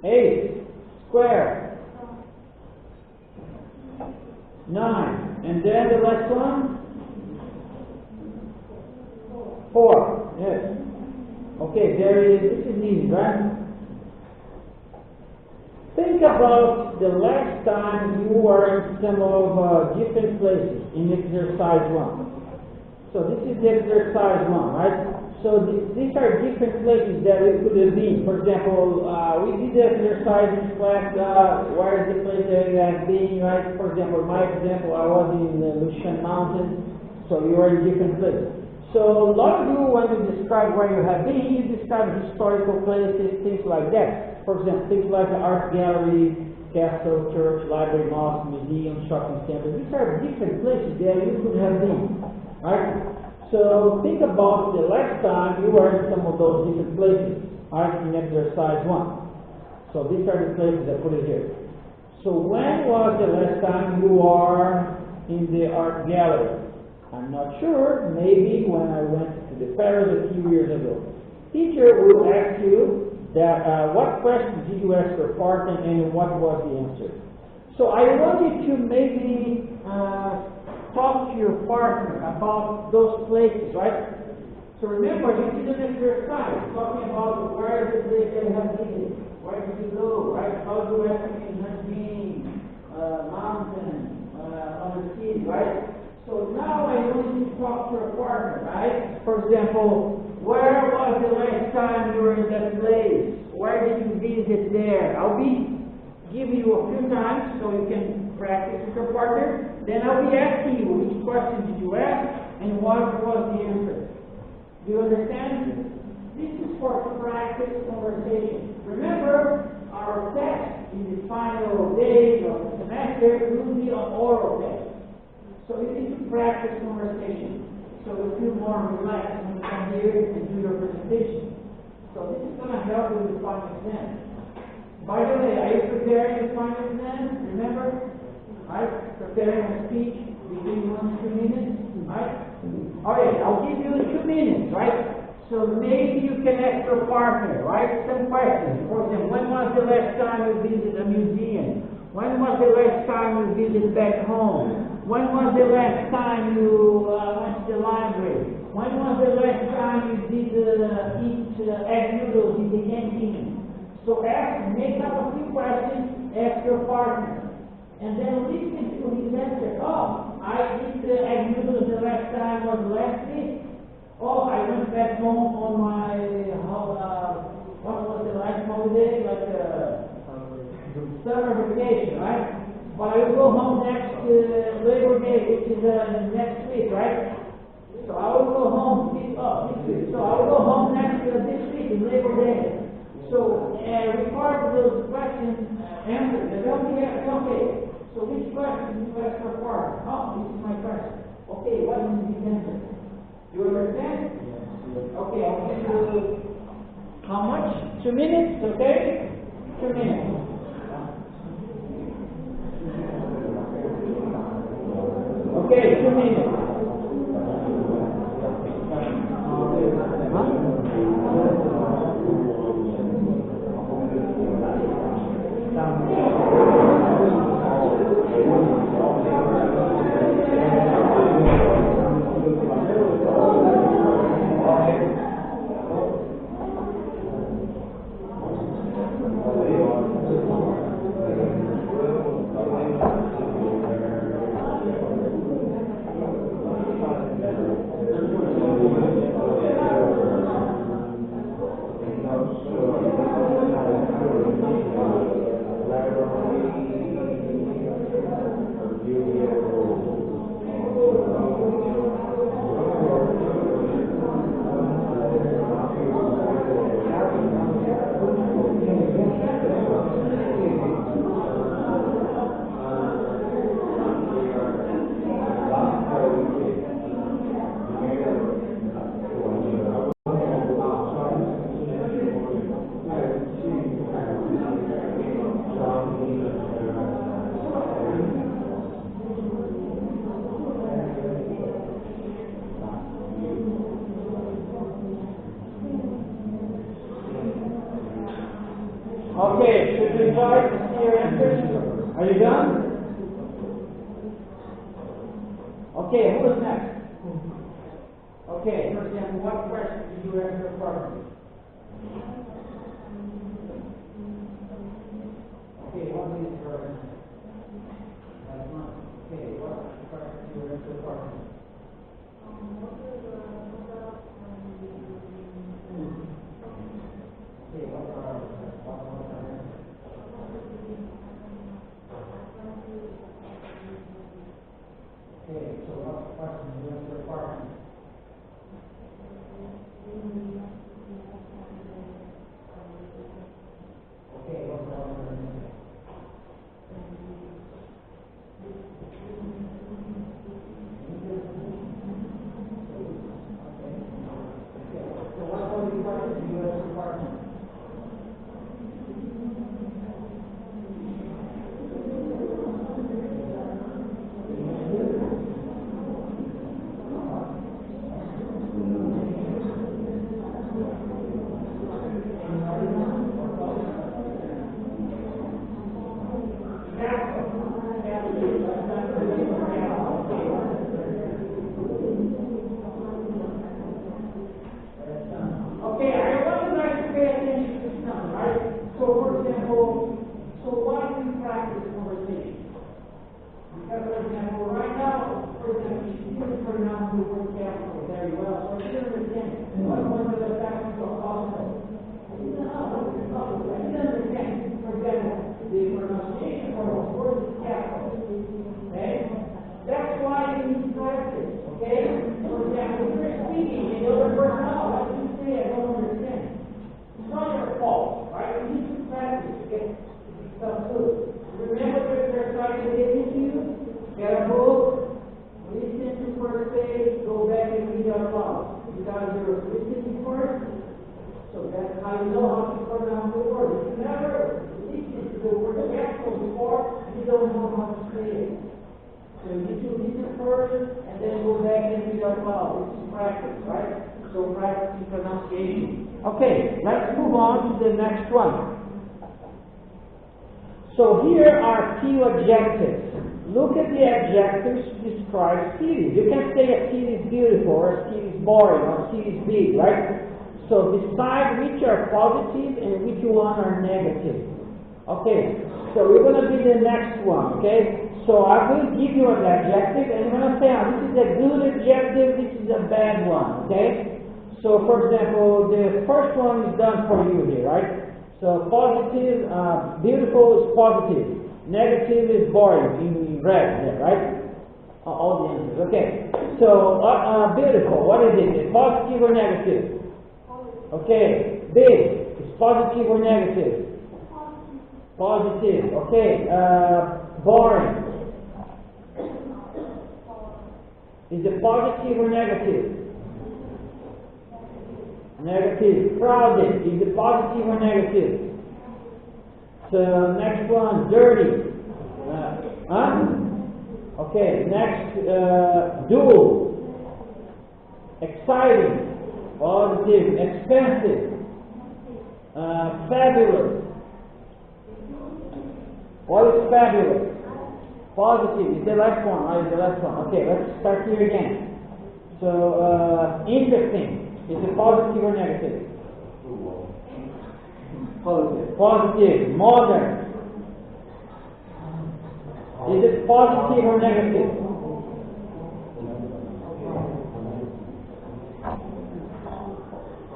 8. Square. 9. And then the last one? 4. Yes. Okay, this is easy, right? Think about the last time you were in some of different places in exercise 1. So this is the exercise 1, right? So these are different places that we could have been. For example, we did the exercise in class, where is the place that you have been, right? For example, my example, I was in the Lushan Mountains, so you are in different places. So a lot of you, when you describe where you have been, you describe historical places, things like that. For example, things like the art gallery, castle, church, library, mosque, museum, shopping center. These are different places that you could have been, right? So think about the last time you were in some of those different places, right, in exercise 1. So these are the places I put it here. So when was the last time you are in the art gallery? I'm not sure, maybe when I went to the Paris a few years ago. Teacher will ask you that what questions did you ask your partner and what was the answer. So I wanted to maybe talk to your partner about those places, right? So remember, you did an exercise talking about where is the place that you have visited, where did you go, right? How do you estimate Nanjing, mountain, other cities, right? So now I want you to talk to your partner, right? For example, where was the last time you were in that place? Where did you visit there? I'll be giving you a few times so you can practice with your partner. Then I'll be asking you which question did you ask and what was the answer. Do you understand? This is for practice conversation. Remember, our test in the final days of the semester will be an oral test. So you need to practice conversation. So you feel more relaxed when you come here and do your presentation. So this is going to help you with the final exam. By the way, are you preparing the final exam? Remember? Right? Preparing a speech between 1 and 2 minutes. Right? Alright, I'll give you 2 minutes, right? So maybe you can ask your partner, right? Some questions. For example, when was the last time you visited a museum? When was the last time you visited back home? When was the last time you went to the library? When was the last time you did eat egg noodles in the canteen? So make up a few questions, ask your partner, and then listen to his answer. Oh, I eat egg noodles the last time was last week. Oh, I went back home on my, what was the last holiday? Like summer vacation, right? But I will go home next Labor Day, which is next week, right? So I will go home this week. So I will go home this week, Labor Day. So record those questions, answers. They don't be okay. So which question do you ask your partner? Oh, this is my question. Okay, what is the answer? You understand? Okay, I'll give you how much? 2 minutes, okay? 2 minutes. Okay, 2 minutes. Okay, should we try to see your answers? Are you done? Okay, who is next? Okay, for example, what question did you answer first? Okay, what is first? That's not. Okay, what question did you answer first? Okay, what are okay, so what question did you answer first? Okay, what are so what was the question did you answer first? Okay, I want you guys to pay attention to this number, right? So, for example, so why do we practice conversation? Because, for example, right now, for example, you didn't pronounce the word capital very well, so I didn't understand what was the factors of possible. I didn't understand, for example, the pronunciation for the word is capital. Okay? That's why you need practice, okay? For example, if you're speaking and the other person, oh, what do you say? I don't understand. It's not your fault, right? You need to practice to get stuff good. Remember the exercise I gave to you? Get a book, listen to first page, go back and read out loud. Because you're listening first, so that's how you know how to pronounce the word. If you never listen to the word capital before, you don't know how to say it. So you need to listen first and then go back and read out loud. This is practice, right? So practicing pronunciation. Okay, let's move on to the next one. So here are few adjectives. Look at the adjectives to describe cities. You can say a city is beautiful, or a city is boring, or a city is big, right? So decide which are positive and which one are negative. Okay, so we're going to be the next one, okay? So I will give you an adjective, and you're going to say, oh, this is a good adjective, this is a bad one, okay? So, for example, the first one is done for you here, right? So, positive, beautiful is positive. Negative is boring, in red there, right? All the answers, okay. So, beautiful, what is it? Is positive or negative? Okay. Big, is positive or negative? Positive, okay. Boring. Is it positive or negative? Negative. Crowded. Is it positive or negative? So next one, dirty. Okay, next, dual. Exciting. Positive. Expensive. Fabulous. What is fabulous? Positive is the last one. What is the last one? Okay, let's start here again. So, interesting. Is it positive or negative? Positive. Positive. Modern. Is it positive or negative?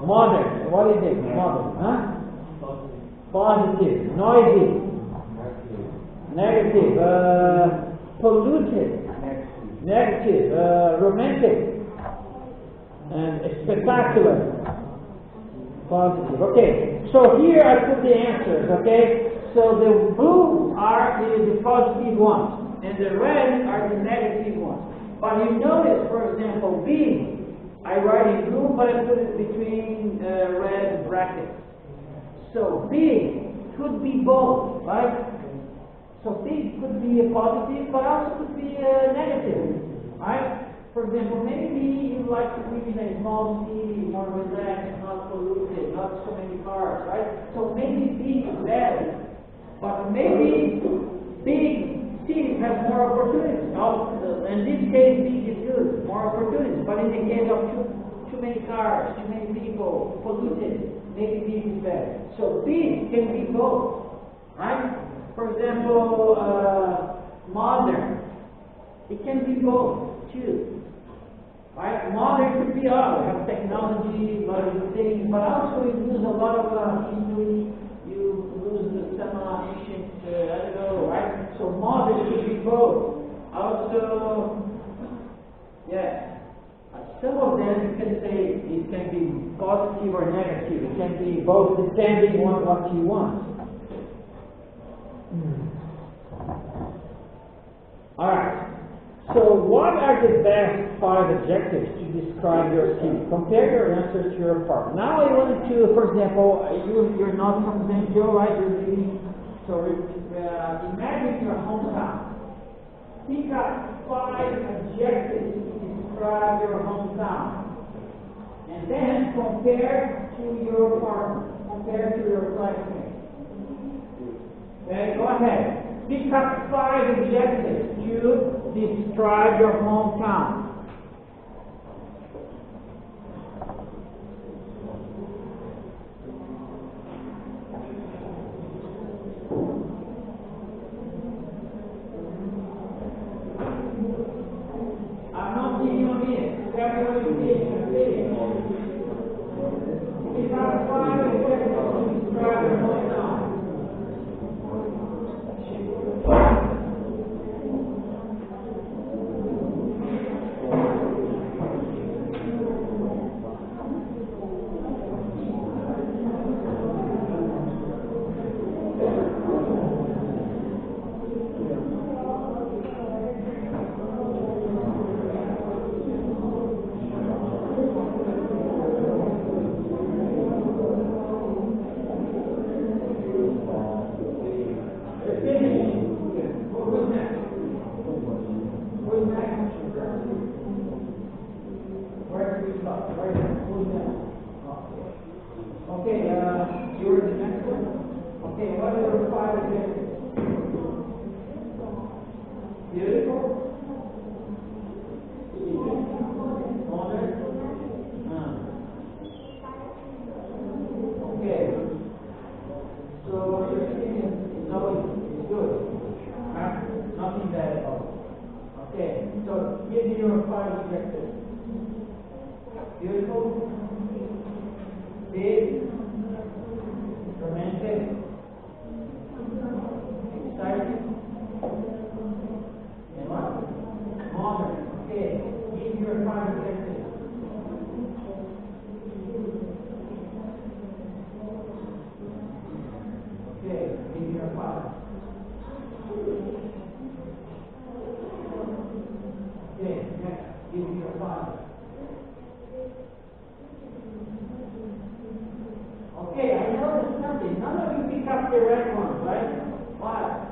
Modern. What is it? Modern. Huh? Positive. Noisy. Negative. Polluted. Negative. Romantic. And spectacular. Positive. Okay. So here I put the answers. Okay. So the blue are the positive ones, and the red are the negative ones. But you notice, for example, big, I write in blue, but I put it between red brackets. So big could be both, right? So big could be a positive, but also could be a negative, right? For example, maybe you like to live in a small city, more relaxed, not polluted, not so many cars, right? So maybe big is better. But maybe big cities have more opportunities. In this case, big is good, more opportunities. But in the case of too many cars, too many people, polluted, maybe big is better. So big can be both, right? For example, modern, it can be both too. Right? Modern could be all. You have technology, a lot of things, but also you lose a lot of history, you lose some ancient, I don't know, right? So modern could be both. Also, yeah, some of them you can say it can be positive or negative. It can be both depending on what you want. Alright. So what are the best 5 adjectives to describe your city? Compare your answers to your partner. Now I want to, for example, you're not from Zhengzhou, right? You're living, so imagine your hometown. Pick up 5 adjectives to describe your hometown. And then compare to your partner. Compare to your classmate. Okay, go ahead. Pick up 5 adjectives to describe your hometown. I'm not giving you a minute. Everybody is pick up 5 adjectives to describe your hometown. Okay, you're the next one. Okay, what are your 5 adjectives? Beautiful. Modern. Okay. So your skin is always good. Nothing bad at all. Okay, so give me your 5 adjectives. Beautiful. Big, romantic, exciting, and what? Modern. Okay, give your 5 adjectives. Okay, give your 5. Okay, next, give your 5. Okay, I noticed something. None of you pick up the right ones, right? Why?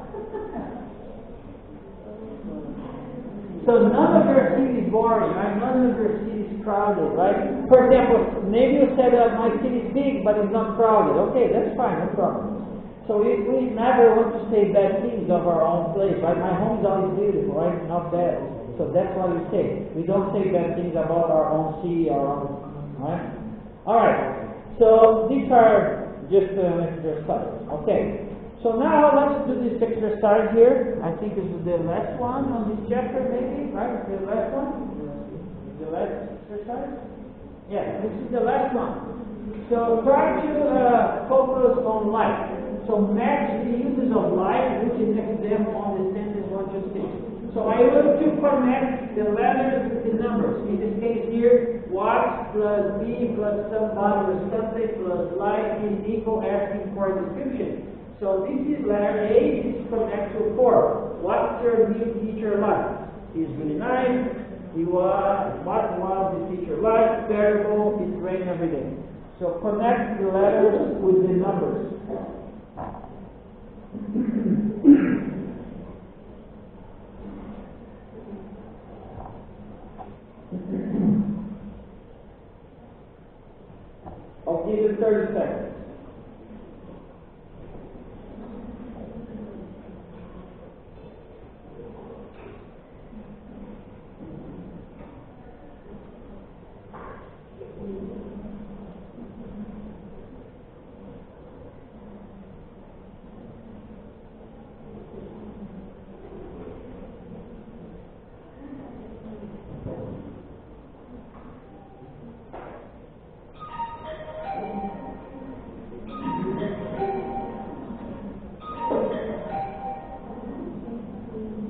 So none of your city is boring, right? None of your city is crowded, right? For example, maybe you said that my city is big, but it's not crowded. Okay, that's fine, no problem. So we never want to say bad things of our own place, right? My home is always beautiful, right? Not bad. So that's what we say. We don't say bad things about our own city, our own, right? All right. So these are just exercises. Okay. So now let's do this exercise here. I think this is the last one on this chapter, maybe, right? The last one? The last exercise? Yeah, this is the last one. So try to focus on light. So match the uses of light, which is an example on the sentence 1 to 6. So I want to connect the letters with the numbers. In this case here, what plus B plus somebody or something plus light is equal asking for a description. So this is letter A, this connects to 4. What's your new teacher like? He's really nice. What was the teacher like? Terrible. It's raining every day. So connect the letters with the numbers. I'll give you 30 seconds.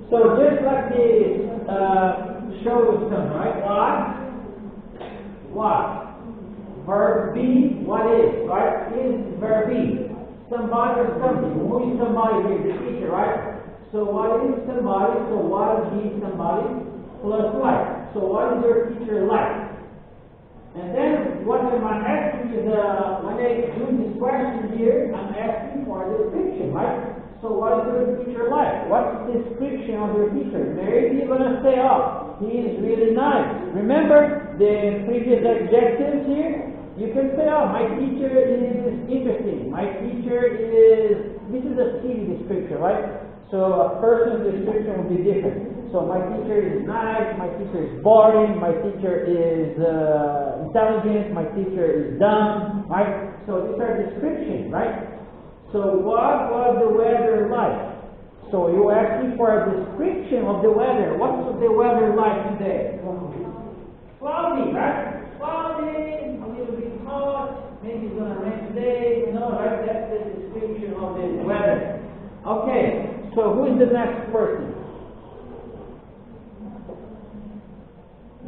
So just like the show was done, right? What? Verb be, what is, right? Is verb be. Somebody or something. Who is somebody here? The teacher, right? So what is somebody? So what is somebody? Plus like. So what is your teacher like? And then what I'm asking is, when I do this question here, I'm asking for a description, right? So what is your teacher like? What's the description of your teacher? Maybe you're going to say, oh, he is really nice. Remember the previous adjectives here? You can say, oh, my teacher is interesting. My teacher is, this is a city description, right? So a person's description will be different. So my teacher is nice, my teacher is boring, my teacher is intelligent, my teacher is dumb, right? So these are descriptions, right? So what was the weather like? So you're asking for a description of the weather. What's the weather like today? Cloudy, right? Cloudy, a little bit hot, maybe it's going to rain today, right? That's the description of the weather. Okay, so who is the next person?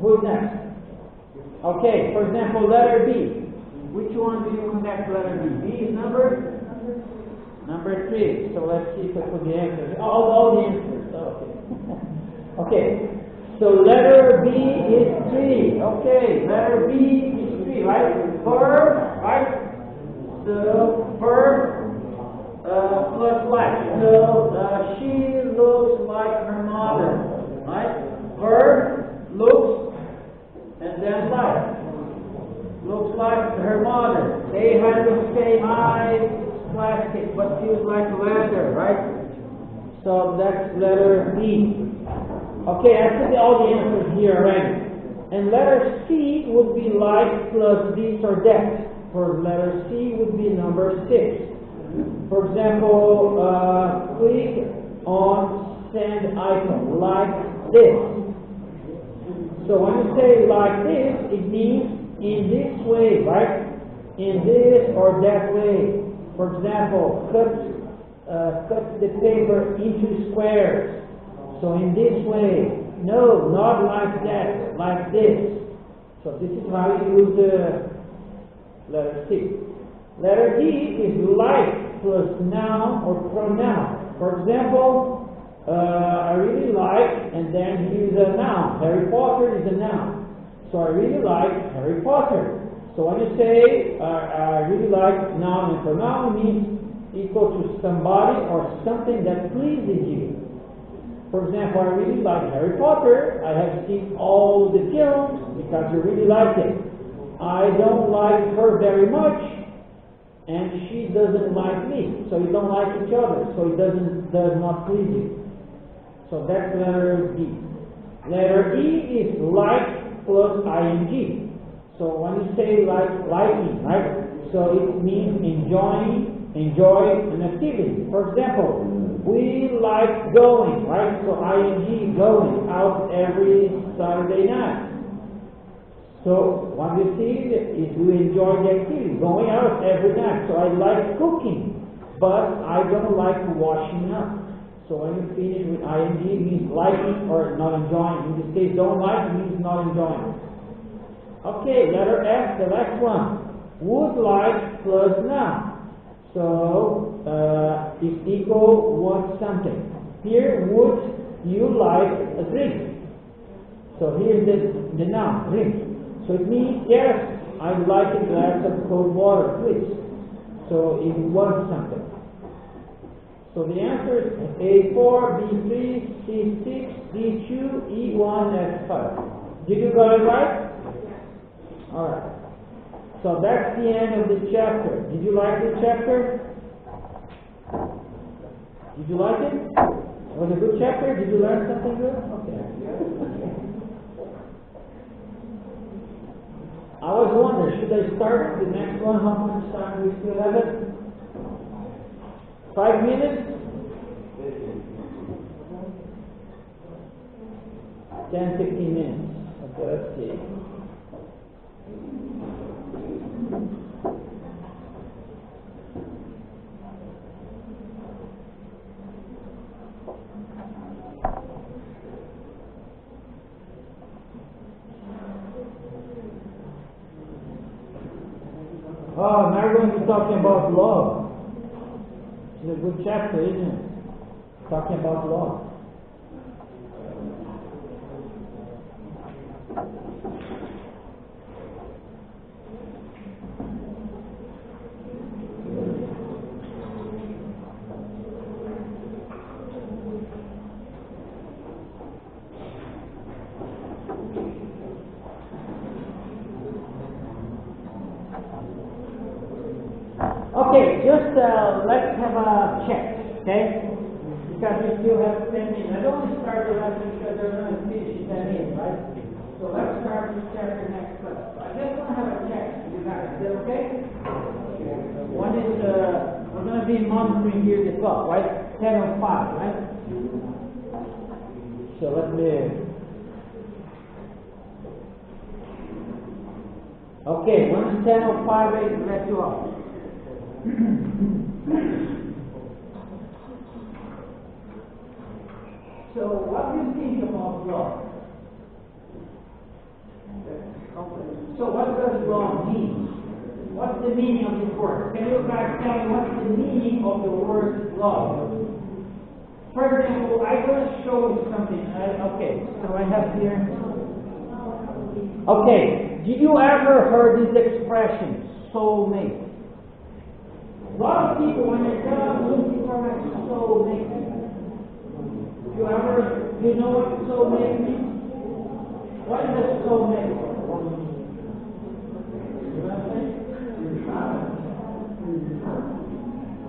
Who is next? Okay, for example, letter B. Which one do you connect letter B? B is number 3. So let's see if I put the answers. All the answers. Okay. Okay. So letter B is 3. Okay. Letter B is 3, right? Verb, right? So verb plus like. So she looks like her mother, right? Verb looks and then like. Looks like her mother. They have the same eyes. Plastic, but feels like leather, right? So that's letter B. Okay, I put all the answers here already. And letter C would be like plus this or that. For letter C would be number 6. For example, click on send icon like this. So when you say like this, it means in this way, right? In this or that way. For example, cut the paper into squares. So in this way. No, not like that, like this. So this is how you use the letter C. Letter D is like plus noun or pronoun. For example, I really like, and then use a noun. Harry Potter is a noun. So I really like Harry Potter. So when you say, I really like noun and pronoun, means equal to somebody or something that pleases you. For example, I really like Harry Potter. I have seen all the films because I really like it. I don't like her very much, and she doesn't like me. So you don't like each other. So it does not please you. So that's letter D. Letter E is like plus ing. So when you say liking, right? So it means enjoy an activity. For example, we like going, right? So ing, going out every Saturday night. So what you see is we enjoy the activity, going out every night. So I like cooking, but I don't like washing up. So when you finish with ing, it means liking or not enjoying. In this case, don't like means not enjoying. Okay, letter F, the last one. Would like plus noun. So is equal want something. Here, would you like a drink? So here's the noun, drink. So it means yes, I'd like a glass of cold water, please. So it wants something. So the answer is A4, B3, C6, D2, E1, F5. Did you got it right? Alright. So that's the end of the chapter. Did you like the chapter? Did you like it? Was it a good chapter? Did you learn something good? Okay. I was wondering, should I start the next one? How much time we still have it? 5 minutes? 10, 15 minutes. Okay, let's see. Oh, now we're going to be talking about love. It's a good chapter, isn't it? Talking about love. Okay, just let's have a check, okay? Because we still have 10 minutes. I don't want to start the lesson because they're going to finish in 10 minutes, right? So let's start this chapter next class. I just want to have a check, you guys. Is that okay? One is, we're going to be monitoring here the clock, right? 10:05, right? So let me... Okay, when it's 10:05, I let you off. So, what do you think about love? So, what does love mean? What's the meaning of this word? Can you guys tell me what's the meaning of the word love? For example, I'm going to show you something. Okay, so I have here. Okay, did you ever heard this expression, soulmate? A lot of people, when they come looking for a soulmate, you know what soulmate means? What is a soulmate? You know what I'm saying?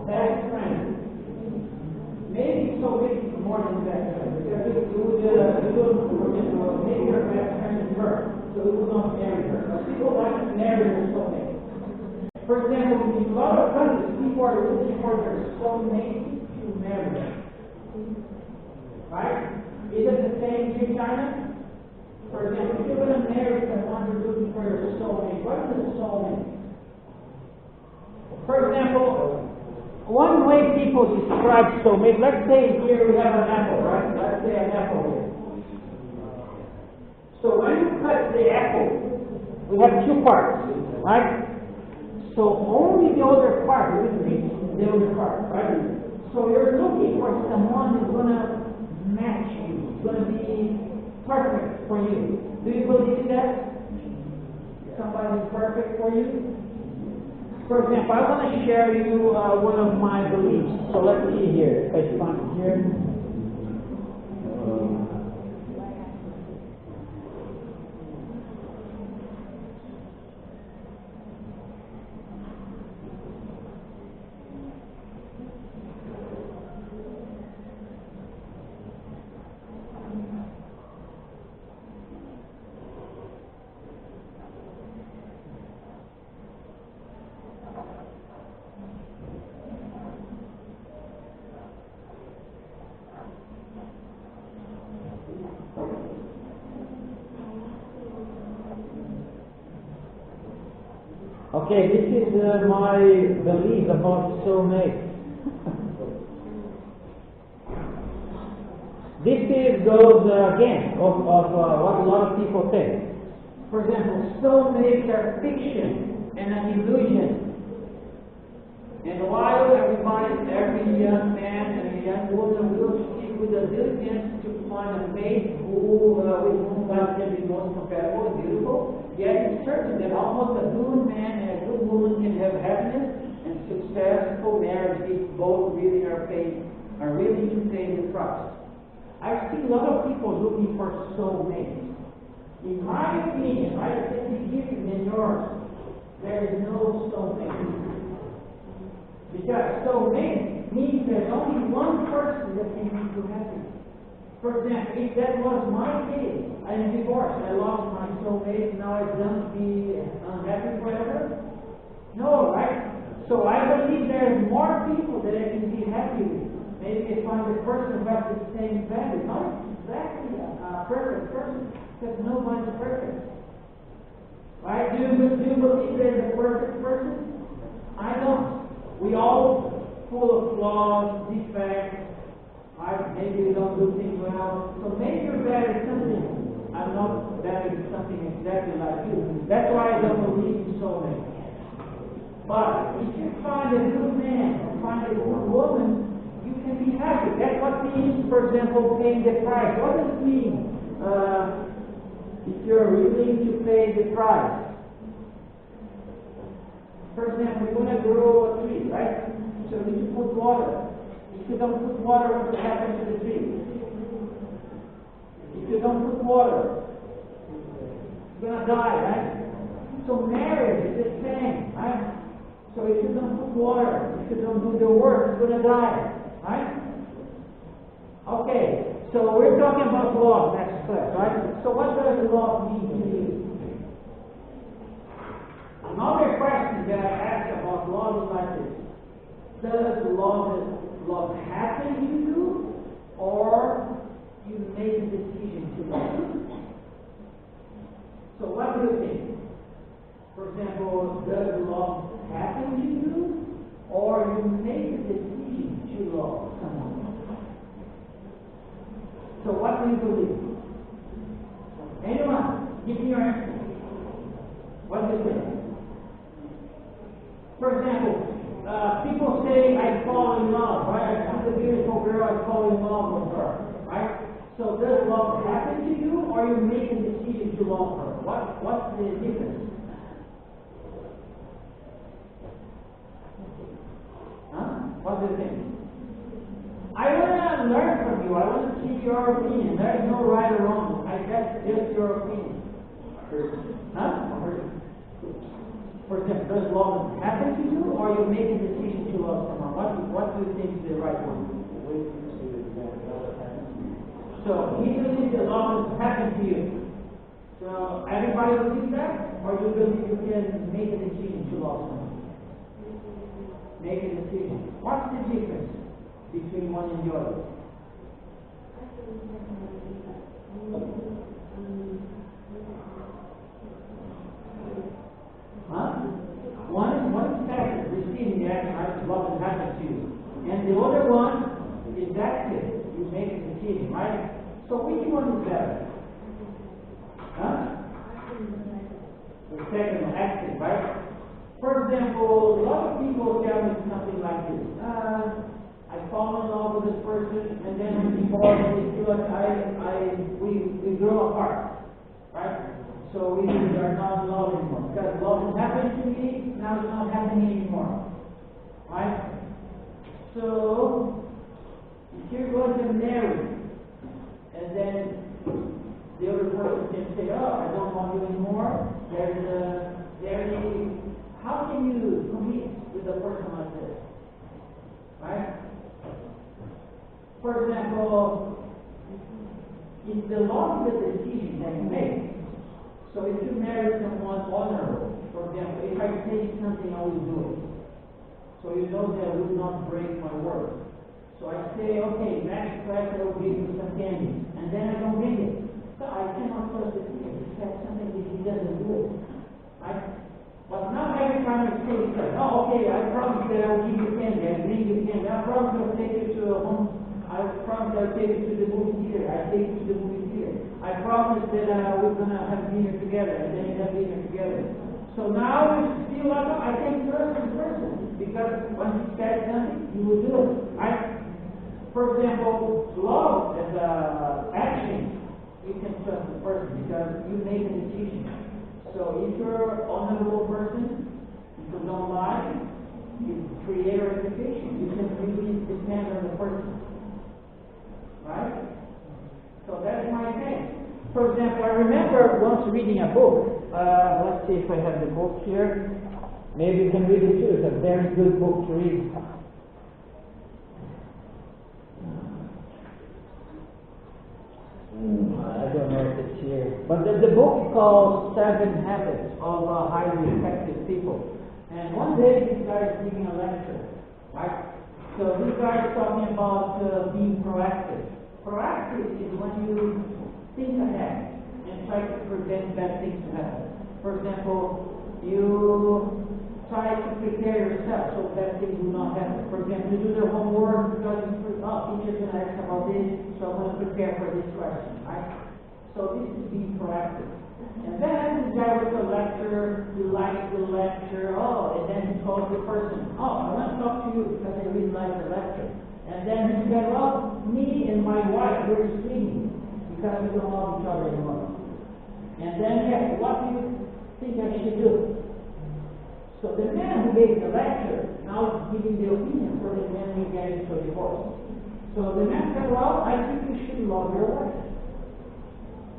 Best friend. Maybe soulmate is more than best friend. Because if you would make your best friend first, so you will not marry her. But people like to marry their soulmate. For example, in a lot of countries, people are looking for their soulmate to marry them. Right? Is it the same in China? For example, if you're going to marry someone, you're looking for your soulmate. What is a soulmate? For example, one way people describe soulmate, let's say here we have an apple, right? Let's say an apple here. So when you cut the apple, we have two parts, right? So only the other part will reach the other part, right? So you're looking for someone who's going to match you, who's going to be perfect for you. Do you believe that? Somebody is perfect for you? For example, I want to share you one of my beliefs. So let's see here. If I find it here. Okay, this is my belief about soulmate. This goes again of what a lot of people think. For example, soulmates are fiction and an illusion. And while every young man and a young woman will seek with a diligence to find a mate with whom God can be most compatible and beautiful, yet it's certain that almost a good man and a good woman can have happiness and successful marriage if both really are willing to pay the price. I've seen a lot of people looking for soulmates. In my opinion, I think it's different than yours. There is So many means there's only one person that can make you happy. For example, if that was my case, I'm divorced, I lost my soulmate, now I'm going to be unhappy forever? No, right? So I believe there's more people that I can be happy with. Maybe I find a person who has the same value, not exactly a perfect person, because nobody's perfect. Right? Do you believe there's a perfect person? I don't. We all full of flaws, defects. Maybe we don't do things well. So maybe you're better at something. I'm not better at something exactly like you. That's why I don't believe in soulmates. But if you find a good man or find a good woman, you can be happy. That's what means, for example, paying the price. What does it mean if you're willing to pay the price? For example, you're going to grow a tree, right? So you need to put water. If you don't put water, what will happen to the tree? If you don't put water, you're going to die, right? So marriage is the same, right? So if you don't put water, if you don't do the work, you're going to die, right? Okay, so we're talking about love next class, right? So what does love mean to you? Another question that I ask about love is like this. Does love happen to you, or you make a decision to love? So what do you think? For example, does love happen to you, or you make a decision to love someone? So what do you believe? Anyone? Give me your answer. What do you think? For example, people say, I fall in love, right? I see a beautiful girl, I fall in love with her, right? So does love happen to you, or you make a decision to love her? What's the difference? Huh? What do you think? I want to learn from you. I want to see your opinion. There is no right or wrong. That's just your opinion. Huh? For example, does love happen to you, or you make a decision to love someone? What do you think is the right one? So he believes that love has happened to you. So everybody believes that, or you believe you can make a decision to love someone? Make a decision. What's the difference between one and the other? Huh? One is passive, receiving the action, right? Love has happened to you. And the other one is active. You make a decision, right? So which one is better? Huh? The second one, active, right? For example, a lot of people tell me something like this. I fall in love with this person, and then I'm divorced, we grow apart, right? So we are not in love anymore. Because love has happened to me, now it's not happening anymore. Right? So, if you're going to marry, and then the other person can say, oh, I don't want you anymore, how can you commit with a person like this? Right? For example, if the love is a decision that you make, so if you marry someone honorable, for example, if I say something, I will do it. So you know that I will not break my word. So I say, okay, next class I will give you some candy, and then I don't bring it. So I cannot trust the kid. He said something that he doesn't do it. But now every time I say, oh, okay, I promise that I will give you candy, I bring you candy, I promise I will take you to a home, I promise I will take you to the movie theater, I take you to the movie theater. I promise that we're going to have dinner together, and then we have dinner together. So now you feel like I can trust this person, because when he says something, you will do it. Right? For example, love as an action, you can trust the person because you make a decision. So if you're an honorable person, if you don't lie, you create a reputation. You can really depend on the person. Right? So that's my thing. For example, I remember once reading a book. Let's see if I have the book here. Maybe you can read it too. It's a very good book to read. I don't know if it's here. But the book is called Seven Habits of Highly Effective People. And one day this guy is giving a lecture, right? So this guy is talking about being proactive. Proactive is when you think ahead and try to prevent bad things to happen. For example, you try to prepare yourself so bad things will not happen. For example, you do your homework because teacher's going to ask about this, so I'm going to prepare for this question, right? So this is being proactive. And then this guy was a lecturer, he likes the lecture, and then he calls the person, I want to talk to you because I really like the lecture. And then he said, me and my wife, we're sleeping because we don't love each other anymore. And then he asked, what do you think I should do? So the man who gave the lecture now is giving the opinion for the man who get into a divorce. So the man said, I think you should love your wife.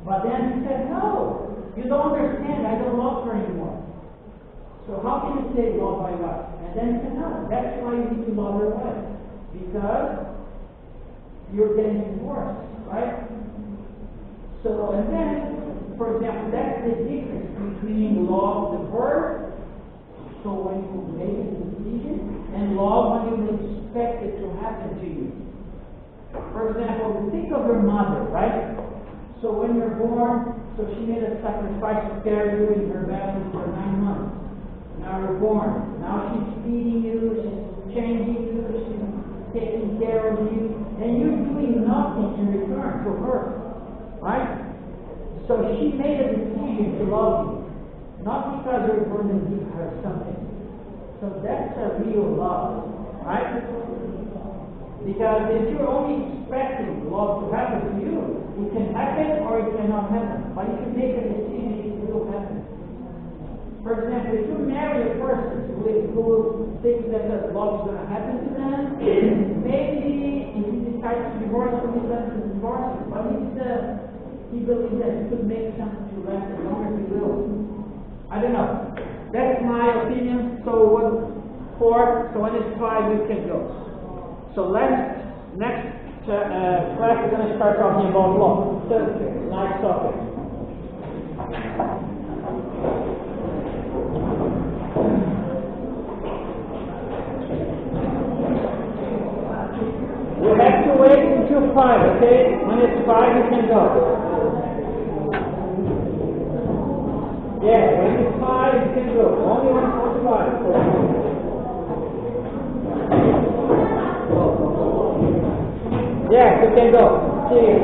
But then he said, no, you don't understand, I don't love her anymore. So how can you say love my wife? And then he said, no, that's why you need to love your wife. Because you're getting divorced, right? So, and then, for example, that's the difference between love, the verb, so when you make a decision, and love when you expect it to happen to you. For example, think of your mother, right? So when you're born, so she made a sacrifice to carry you in her belly for 9 months. Now you're born. Now she's feeding you, she's changing you, she's taking care of you, and you're doing nothing in return for her, right? So she made a decision to love you, not because you're going to give her something. So that's a real love, right? Because if you're only expecting love to happen to you, it can happen or it cannot happen. But if you make a decision, it will happen. For example, if you marry a person who thinks that love is going to happen to them, maybe if he decides to divorce him, he doesn't divorce him. But if he believes that he could make something to last as long as he will. I don't know. That's my opinion. So 4, so when it's 5, we can go. So next class we're going to start talking about law. So, nice topic. You have to wait until 5, okay? When it's 5, you can go. Yeah, when it's 5, you can go. Only when it's 5. Yes, you can go. See you.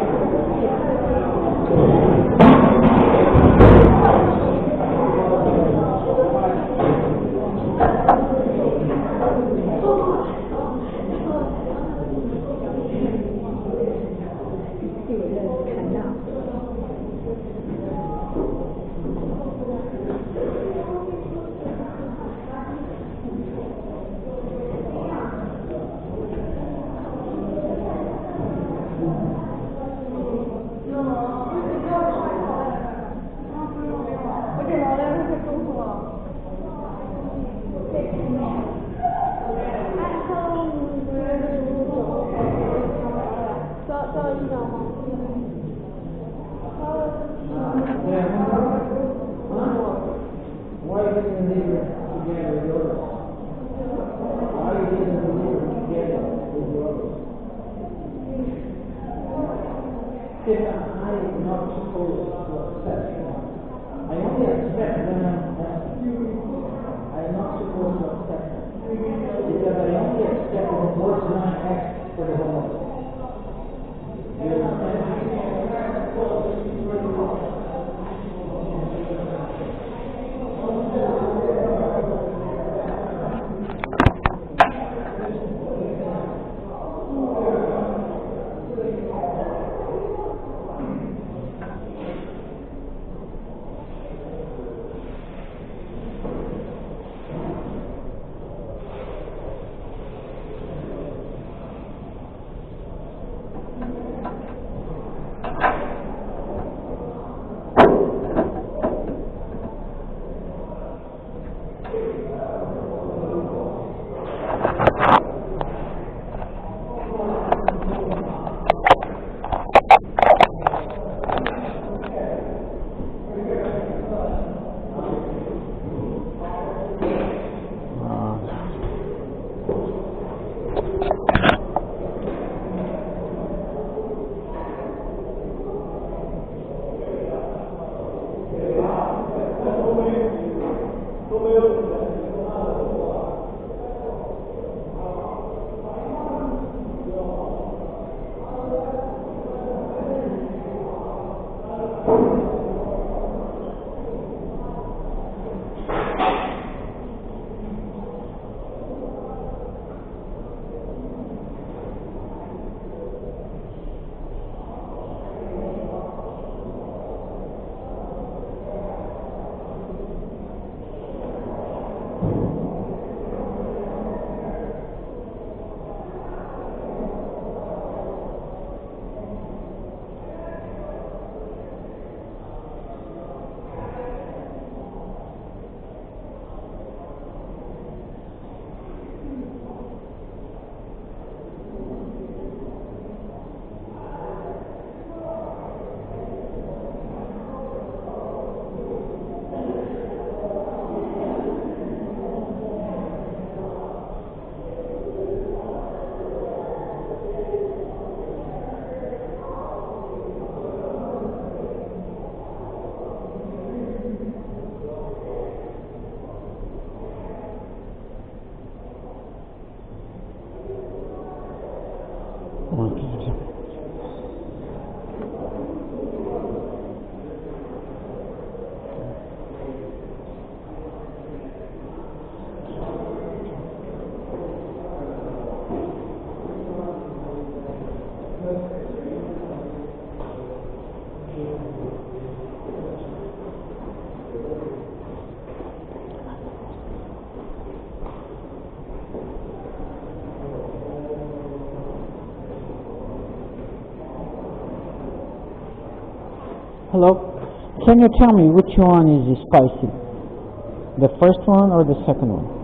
Hello? Can you tell me which one is spicy? The first one or the second one?